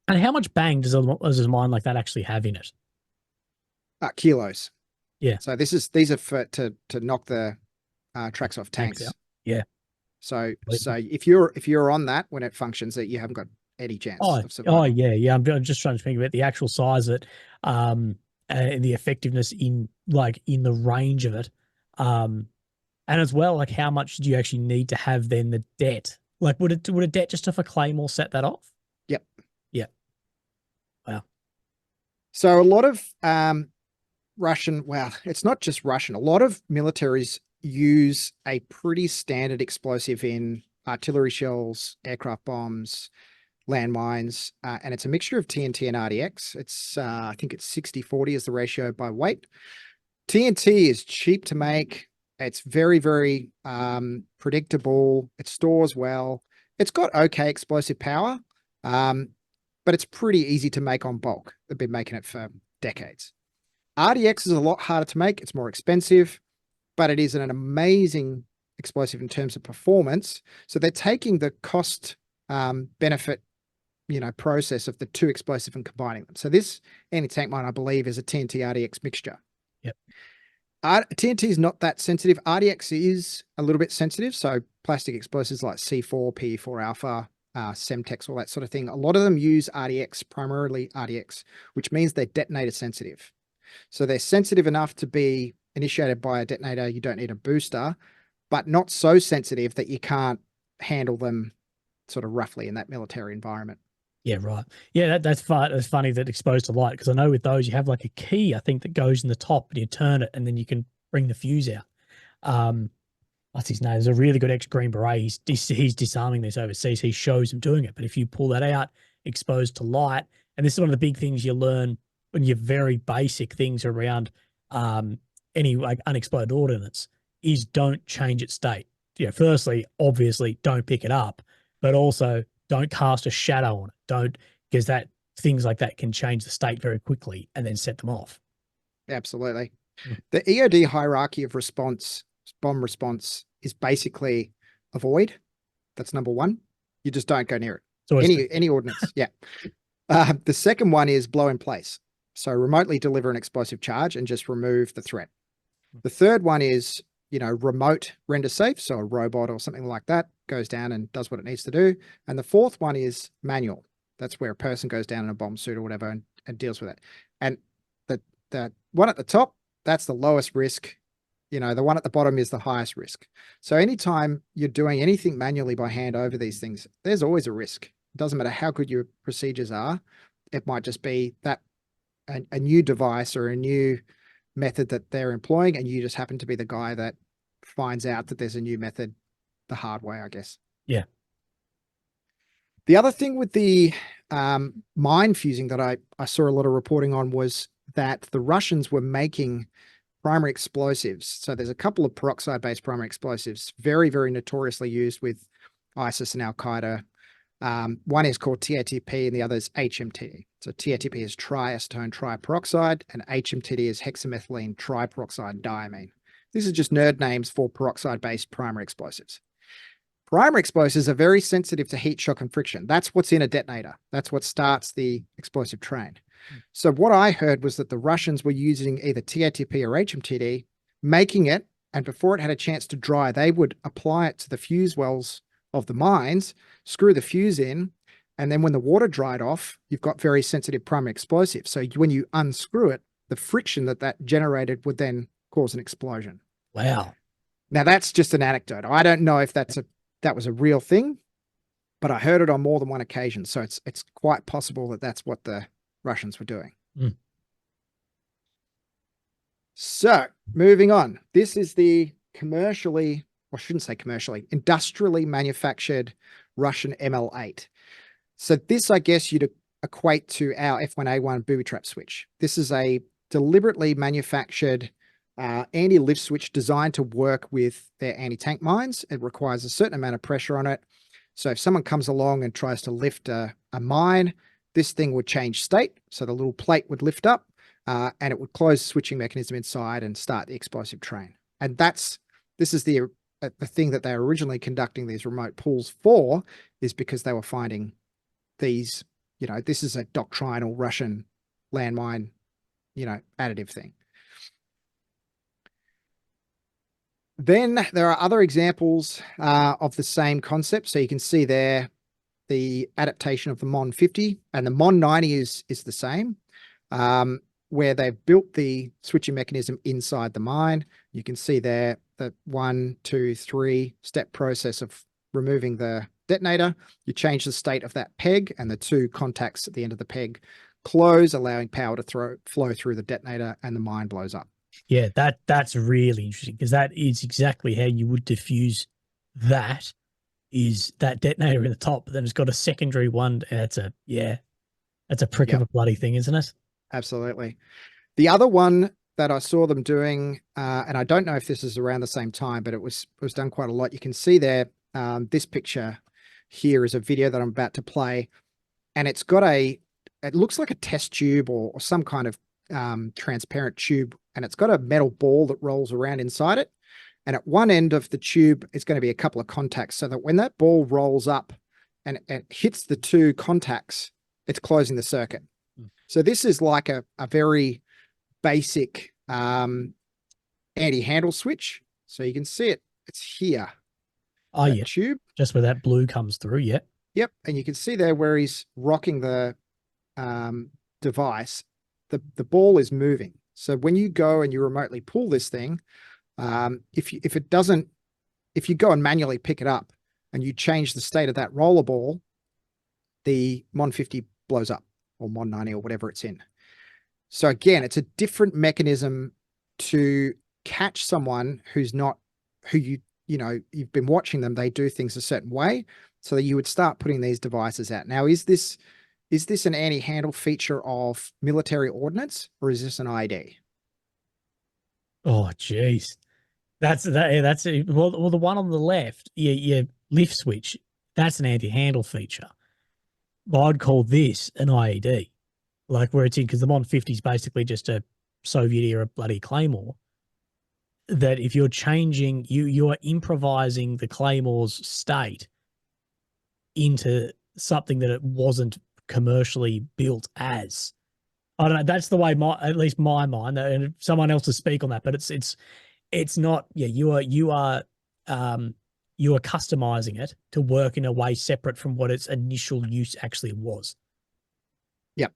And how much bang does a mine like that actually have in it?
Kilos.
Yeah.
So these are for to knock the tracks off tanks.
Yeah.
So if you're on that when it functions, that you haven't got any chance of surviving.
Yeah. I'm just trying to think about the actual size of it, and the effectiveness in the range of it, and as well, like how much do you actually need to have then the det? Like would a det just off a claymore set that off?
Yep.
Yeah. Wow.
So a lot of Russian, well, it's not just Russian. A lot of militaries use a pretty standard explosive in artillery shells, aircraft bombs, landmines, and it's a mixture of TNT and RDX. It's I think it's 60-40 is the ratio by weight. TNT is cheap to make. It's very, very predictable. It stores well. It's got okay explosive power, but it's pretty easy to make on bulk. They've been making it for decades. RDX is a lot harder to make. It's more expensive, but it is an amazing explosive in terms of performance. So they're taking the cost benefit, process of the two explosive and combining them. So this anti-tank mine, I believe, is a TNT RDX mixture.
Yep.
TNT is not that sensitive. RDX is a little bit sensitive. So plastic explosives like C4, PE4 alpha, Semtex, all that sort of thing. A lot of them use RDX, primarily RDX, which means they're detonator sensitive. So they're sensitive enough to be initiated by a detonator. You don't need a booster, but not so sensitive that you can't handle them sort of roughly in that military environment.
Yeah, right. Yeah, that's funny that exposed to light, because I know with those you have like a key, I think, that goes in the top and you turn it and then you can bring the fuse out. What's his name? There's a really good ex-Green Beret. He's disarming this overseas. He shows him doing it. But if you pull that out, exposed to light, and this is one of the big things you learn when you're very basic things around any like unexploded ordnance, is don't change its state. Firstly, obviously, don't pick it up, but also don't cast a shadow on it. Because things like that can change the state very quickly and then set them off. Absolutely.
The EOD hierarchy of bomb response is basically avoid. That's number one. You just don't go near it. So any ordnance. Yeah. The second one is blow in place. So remotely deliver an explosive charge and just remove the threat. The third one is, remote render safe. So a robot or something like that goes down and does what it needs to do. And the fourth one is manual. That's where a person goes down in a bomb suit or whatever and deals with it. And the one at the top, that's the lowest risk. The one at the bottom is the highest risk. So anytime you're doing anything manually by hand over these things, there's always a risk. It doesn't matter how good your procedures are. It might just be that a new device or a new method that they're employing, and you just happen to be the guy that finds out that there's a new method the hard way, I guess.
Yeah.
The other thing with the mine fusing that I saw a lot of reporting on was that the Russians were making primary explosives. So there's a couple of peroxide-based primary explosives, very, very notoriously used with ISIS and Al-Qaeda. One is called TATP and the other is HMTD. So TATP is triacetone triperoxide and HMTD is hexamethylene triperoxide diamine. These are just nerd names for peroxide-based primary explosives. Primary explosives are very sensitive to heat, shock, and friction. That's what's in a detonator. That's what starts the explosive train. So what I heard was that the Russians were using either TATP or HMTD, making it, and before it had a chance to dry, they would apply it to the fuse wells of the mines, screw the fuse in, and then when the water dried off, you've got very sensitive primary explosive. So when you unscrew it, the friction that generated would then cause an explosion.
Wow.
Now that's just an anecdote. I don't know if that was a real thing, but I heard it on more than one occasion. So it's quite possible that that's what the Russians were doing. So moving on, this is the industrially manufactured Russian ML8. So this, I guess, you'd equate to our F1A1 booby-trap switch. This is a deliberately manufactured anti-lift switch designed to work with their anti-tank mines. It requires a certain amount of pressure on it. So if someone comes along and tries to lift a mine, this thing would change state. So the little plate would lift up and it would close the switching mechanism inside and start the explosive train. And this is the thing that they were originally conducting these remote pulls for, is because they were finding these, this is a doctrinal Russian landmine, additive thing. Then there are other examples of the same concept. So you can see there the adaptation of the Mon 50, and the Mon 90 is the same, where they've built the switching mechanism inside the mine. You can see there the 1, 2, 3 step process of removing the detonator. You change the state of that peg, and the 2 contacts at the end of the peg close, allowing power to flow through the detonator, and the mine blows up.
Yeah, that's really interesting, because that is exactly how you would diffuse that, is that detonator in the top, but then it's got a secondary one. That's a prick of a bloody thing, isn't it?
Absolutely. The other one that I saw them doing, and I don't know if this is around the same time, but it was done quite a lot. You can see there, this picture here is a video that I'm about to play, and it's got it looks like a test tube or some kind of transparent tube, and it's got a metal ball that rolls around inside it. And at one end of the tube is going to be a couple of contacts, so that when that ball rolls up and it hits the 2 contacts, it's closing the circuit. So this is like a very basic anti-handle switch. So you can see it. It's here.
Oh, yeah.
Tube.
Just where that blue comes through, yeah.
Yep. And you can see there where he's rocking the device, the ball is moving. So when you go and you remotely pull this thing, if you go and manually pick it up and you change the state of that roller ball, the Mon 50 blows up, or Mon 90 or whatever it's in. So again, it's a different mechanism to catch someone who's not, who you've been watching them, they do things a certain way, so that you would start putting these devices out. Now, is this an anti-handle feature of military ordnance, or is this an IED?
Oh, geez. Well, the one on the left, your lift switch, that's an anti-handle feature. But I'd call this an IED, like where it's in, because the Mon 50 is basically just a Soviet-era bloody Claymore. That if you're changing, you're improvising the Claymore's state into something that it wasn't commercially built as. I don't know. That's the way at least my mind, and someone else to speak on that, but it's not. Yeah, you are customizing it to work in a way separate from what its initial use actually was.
Yep.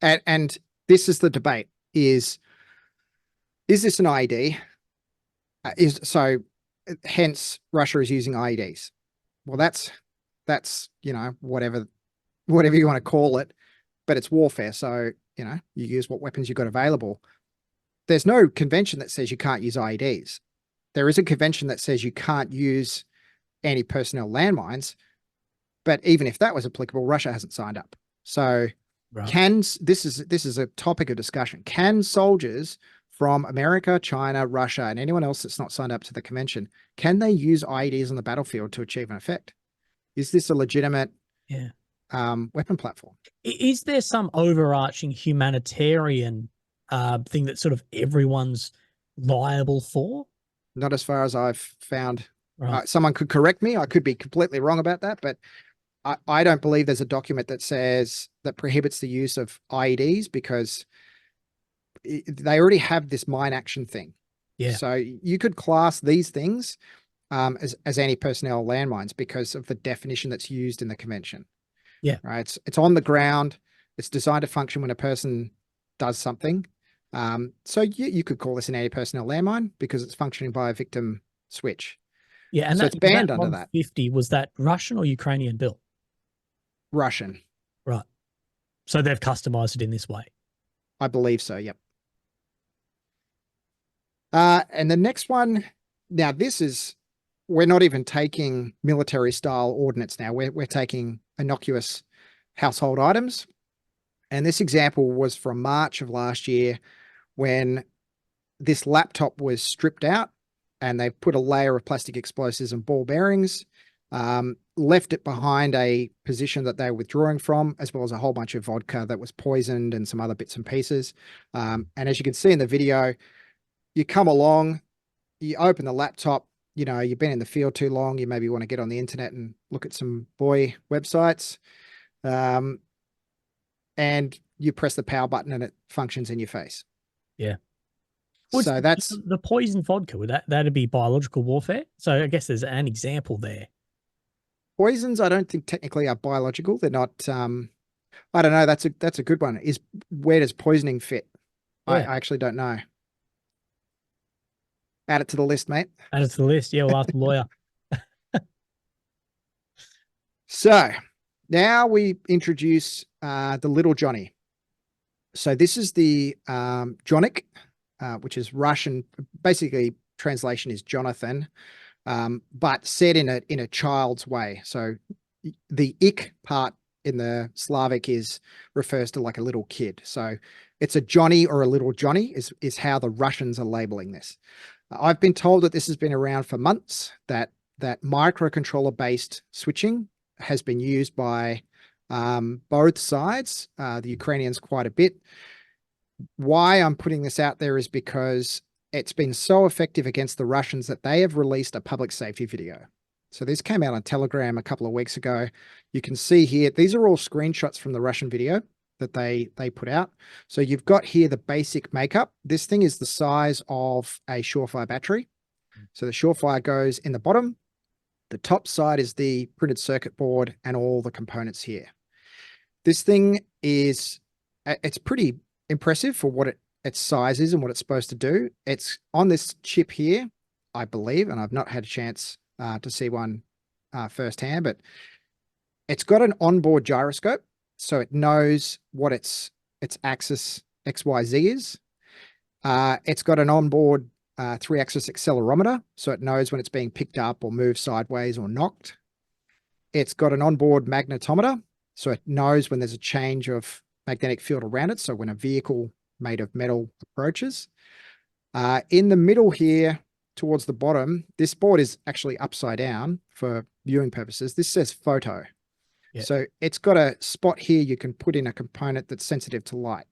And this is the debate: is this an IED? Hence Russia is using IEDs. Well, that's whatever you want to call it, but it's warfare. So you use what weapons you've got available. There's no convention that says you can't use IEDs. There is a convention that says you can't use anti-personnel landmines, but even if that was applicable, Russia hasn't signed up. So right. This is a topic of discussion. Can soldiers from America, China, Russia, and anyone else that's not signed up to the convention, can they use IEDs on the battlefield to achieve an effect? Is this a legitimate weapon platform?
Is there some overarching humanitarian thing that sort of everyone's liable for?
Not as far as I've found.
Right.
Someone could correct me. I could be completely wrong about that, but I don't believe there's a document that prohibits the use of IEDs, because they already have this mine action thing.
Yeah.
So you could class these things as anti-personnel landmines because of the definition that's used in the convention.
Yeah.
Right. It's on the ground. It's designed to function when a person does something. So you could call this an anti-personnel landmine because it's functioning by a victim switch.
Yeah, and
so it's banned under that.
50, was that Russian or Ukrainian built?
Russian.
Right. So they've customized it in this way.
I believe so. Yep. And the next one, now we're not even taking military style ordnance now. We're taking innocuous household items. And this example was from March of last year, when this laptop was stripped out and they put a layer of plastic explosives and ball bearings. left it behind a position that they were withdrawing from, as well as a whole bunch of vodka that was poisoned and some other bits and pieces. And as you can see in the video, you come along, you open the laptop, you know, you've been in the field too long, you maybe want to get on the internet and look at some boy websites. And you press the power button and it functions in your face.
Yeah. Well,
so that's
the poison vodka. Would that'd be biological warfare? So I guess there's an example there.
Poisons, I don't think technically are biological. They're not. I don't know. That's a good one. Where does poisoning fit?
Yeah.
I actually don't know. Add it to the list, mate.
Add it to the list. Yeah, we'll ask the lawyer.
So now we introduce the little Johnny. So this is the Jonik, which is Russian. Basically, translation is Jonathan, but said in a child's way. So the ik part in the Slavic refers to like a little kid. So it's a Johnny or a little Johnny is how the Russians are labeling this. I've been told that this has been around for months, that microcontroller based switching has been used by both sides, the Ukrainians quite a bit. Why I'm putting this out there is because it's been so effective against the Russians that they have released a public safety video. So this came out on Telegram a couple of weeks ago. You can see here, these are all screenshots from the Russian video that they put out. So you've got here the basic makeup. This thing is the size of a Surefire battery. So the Surefire goes in the bottom. The top side is the printed circuit board and all the components here. This thing it's pretty impressive for what its size is and what it's supposed to do. It's on this chip here, I believe, and I've not had a chance to see one firsthand, but it's got an onboard gyroscope. So it knows what its axis XYZ is. It's got an onboard 3-axis accelerometer, so it knows when it's being picked up or moved sideways or knocked. It's got an onboard magnetometer, so it knows when there's a change of magnetic field around it, so when a vehicle made of metal approaches. In the middle here, towards the bottom, this board is actually upside down for viewing purposes. This says photo. Yeah. So it's got a spot here you can put in a component that's sensitive to light.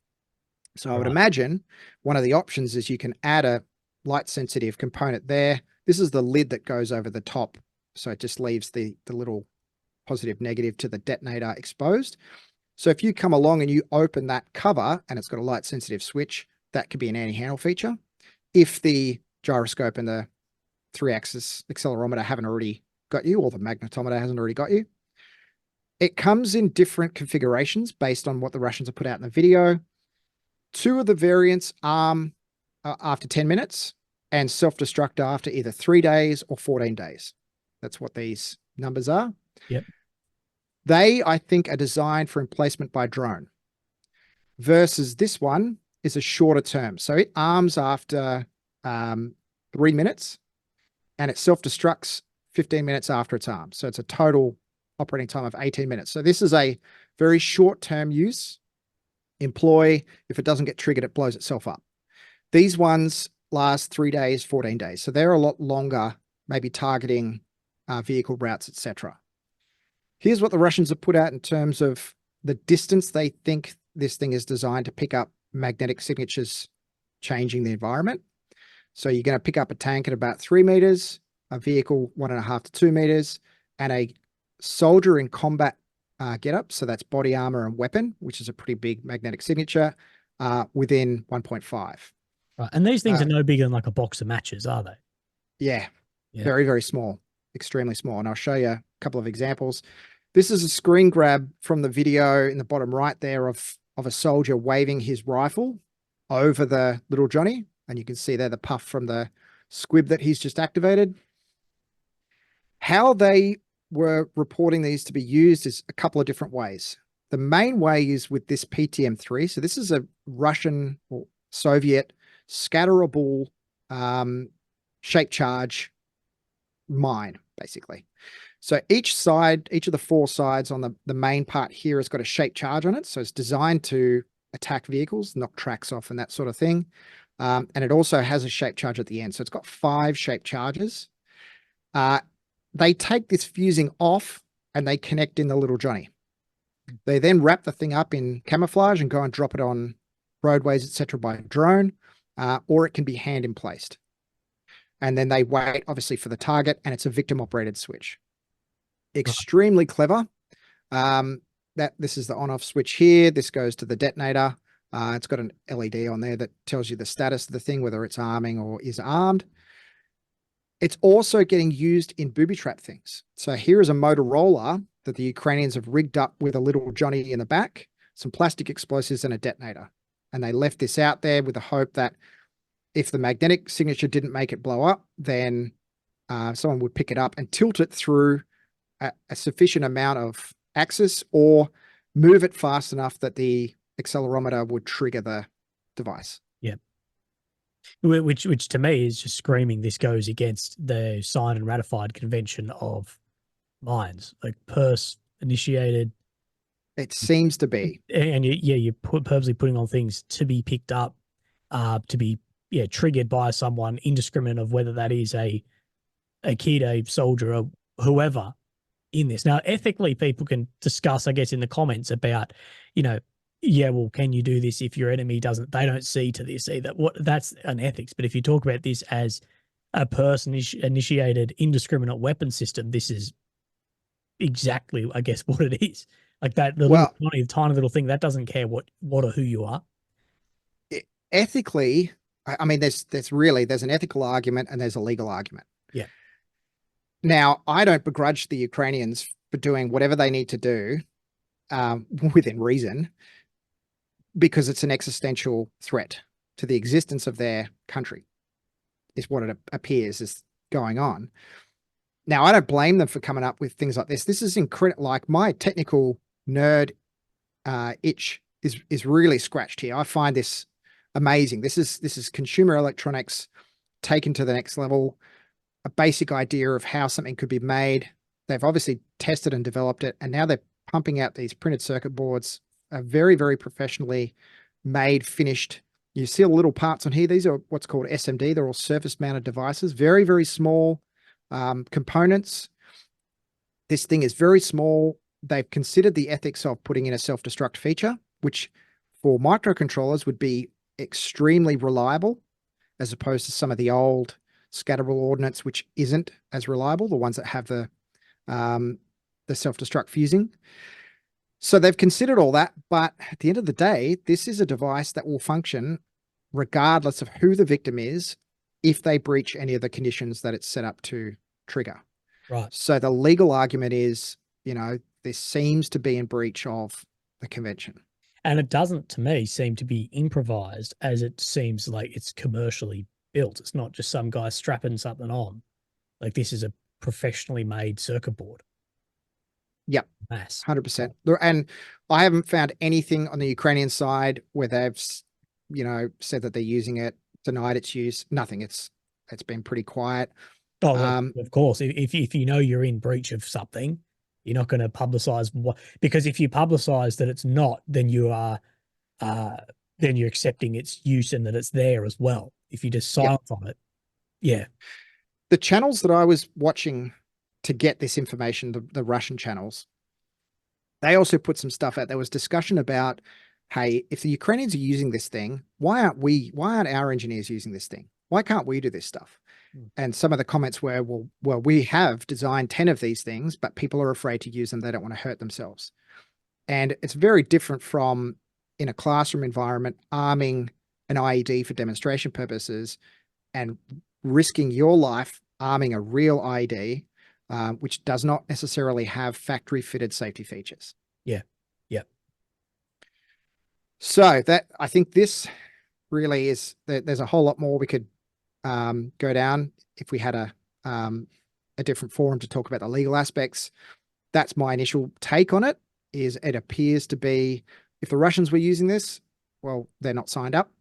So I would imagine one of the options is you can add a light sensitive component there. This is the lid that goes over the top. So it just leaves the little positive negative to the detonator exposed. So if you come along and you open that cover and it's got a light sensitive switch, that could be an anti-handle feature. If the gyroscope and the 3-axis accelerometer haven't already got you, or the magnetometer hasn't already got you. It comes in different configurations based on what the Russians have put out in the video. 2 of the variants arm after 10 minutes and self-destruct after either 3 days or 14 days. That's what these numbers are.
Yep.
They, I think, are designed for emplacement by drone versus this one is a shorter term. So it arms after 3 minutes and it self-destructs 15 minutes after it's armed. So it's a total operating time of 18 minutes. So this is a very short-term use. Employ, if it doesn't get triggered, it blows itself up. These ones last 3 days, 14 days. So they're a lot longer, maybe targeting vehicle routes, etc. Here's what the Russians have put out in terms of the distance they think this thing is designed to pick up magnetic signatures changing the environment. So you're going to pick up a tank at about 3 meters, a vehicle 1.5 to 2 meters, and a soldier in combat getup. So that's body armor and weapon, which is a pretty big magnetic signature within 1.5.
Right. And these things are no bigger than like a box of matches, are they?
Yeah. Very, very small, extremely small. And I'll show you a couple of examples. This is a screen grab from the video in the bottom right there of a soldier waving his rifle over the little Johnny. And you can see there the puff from the squib that he's just activated. How they were reporting these to be used is a couple of different ways. The main way is with this PTM-3. So this is a Russian or Soviet scatterable shape charge mine, basically. So each side, each of the 4 sides on the main part here has got a shape charge on it. So it's designed to attack vehicles, knock tracks off and that sort of thing. And it also has a shape charge at the end. So it's got 5 shape charges. they take this fusing off and they connect in the little Johnny. They then wrap the thing up in camouflage and go and drop it on roadways, etc., by drone, or it can be hand emplaced. And then they wait, obviously, for the target, and it's a victim-operated switch. Extremely clever. This is the on-off switch here. This goes to the detonator. It's got an LED on there that tells you the status of the thing, whether it's arming or is armed. It's also getting used in booby-trap things. So here is a Motorola that the Ukrainians have rigged up with a little Johnny in the back, some plastic explosives and a detonator. And they left this out there with the hope that if the magnetic signature didn't make it blow up, then someone would pick it up and tilt it through a sufficient amount of axis or move it fast enough that the accelerometer would trigger the device.
Yeah. Which to me is just screaming this goes against the signed and ratified convention of mines, like purse initiated.
It seems to be.
And you're purposely putting on things to be picked up, to be triggered by someone, indiscriminate of whether that is a kid, a soldier, or whoever in this. Now, ethically, people can discuss, I guess, in the comments about, well, can you do this if your enemy they don't see to this either? That's an ethics. But if you talk about this as a person-initiated indiscriminate weapon system, this is exactly, I guess, what it is. Like that, tiny little thing that doesn't care what or who you are.
Ethically, I mean, there's an ethical argument and there's a legal argument.
Yeah.
Now, I don't begrudge the Ukrainians for doing whatever they need to do within reason, because it's an existential threat to the existence of their country, is what it appears is going on. Now, I don't blame them for coming up with things like this. This is incredible. Like, my technical nerd itch is really scratched here. I find this amazing. This is consumer electronics taken to the next level, a basic idea of how something could be made. They've obviously tested and developed it, and now they're pumping out these printed circuit boards, very, very professionally made, finished. You see the little parts on here. These are what's called SMD. They're all surface mounted devices, very, very small components. This thing is very small. They've considered the ethics of putting in a self-destruct feature, which for microcontrollers would be extremely reliable, as opposed to some of the old scatterable ordnance, which isn't as reliable, the ones that have the self-destruct fusing. So they've considered all that, but at the end of the day, this is a device that will function regardless of who the victim is, if they breach any of the conditions that it's set up to trigger.
Right.
So the legal argument is, this seems to be in breach of the convention.
And it doesn't, to me, seem to be improvised, as it seems like it's commercially built. It's not just some guy strapping something on. Like, this is a professionally made circuit board.
Yep.
Mass.
100%. And I haven't found anything on the Ukrainian side where they've, said that they're using it, denied its use. Nothing. It's been pretty quiet.
Oh, of course. If you're in breach of something, you're not going to publicize because if you publicize that it's not, then you are, then you're accepting its use and that it's there as well. If you just silence on it. Yeah.
The channels that I was watching to get this information, the Russian channels, they also put some stuff out. There was discussion about, hey, if the Ukrainians are using this thing, why aren't our engineers using this thing? Why can't we do this stuff? And some of the comments were, well, we have designed 10 of these things, but people are afraid to use them. They don't want to hurt themselves. And it's very different from, in a classroom environment, arming an IED for demonstration purposes and risking your life arming a real IED, which does not necessarily have factory fitted safety features.
Yeah. Yeah.
So I think this really is, there's a whole lot more we could go down if we had a different forum to talk about the legal aspects. That's my initial take on it. Is it appears to be, if the Russians were using this, well, they're not signed up,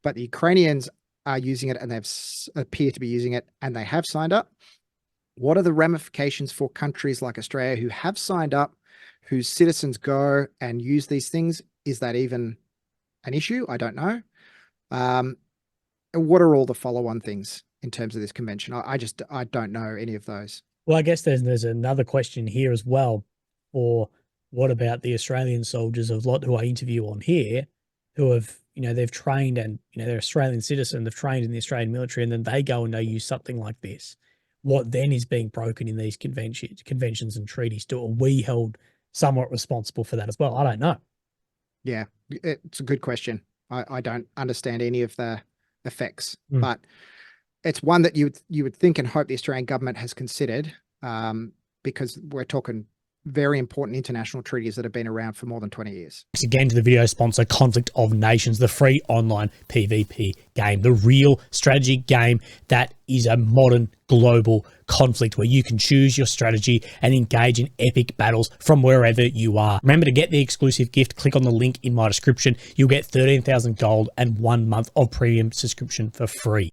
but the Ukrainians are using it and they've appear to be using it and they have signed up. What are the ramifications for countries like Australia who have signed up, whose citizens go and use these things? Is that even an issue? I don't know. What are all the follow-on things in terms of this convention? I don't know any of those.
Well, I guess there's another question here as well. Or what about the Australian soldiers, a lot who I interview on here, who have, they've trained and, they're Australian citizen, they've trained in the Australian military, and then they go and they use something like this. What then is being broken in these conventions and treaties? Are we held somewhat responsible for that as well? I don't know.
Yeah, it's a good question. I don't understand any of the effects, but it's one that you would think and hope the Australian government has considered, because we're talking very important international treaties that have been around for more than 20 years.
Thanks again to the video sponsor, Conflict of Nations, the free online PvP game, the real strategy game that is a modern global conflict where you can choose your strategy and engage in epic battles from wherever you are. Remember to get the exclusive gift, click on the link in my description. You'll get 13,000 gold and 1 month of premium subscription for free.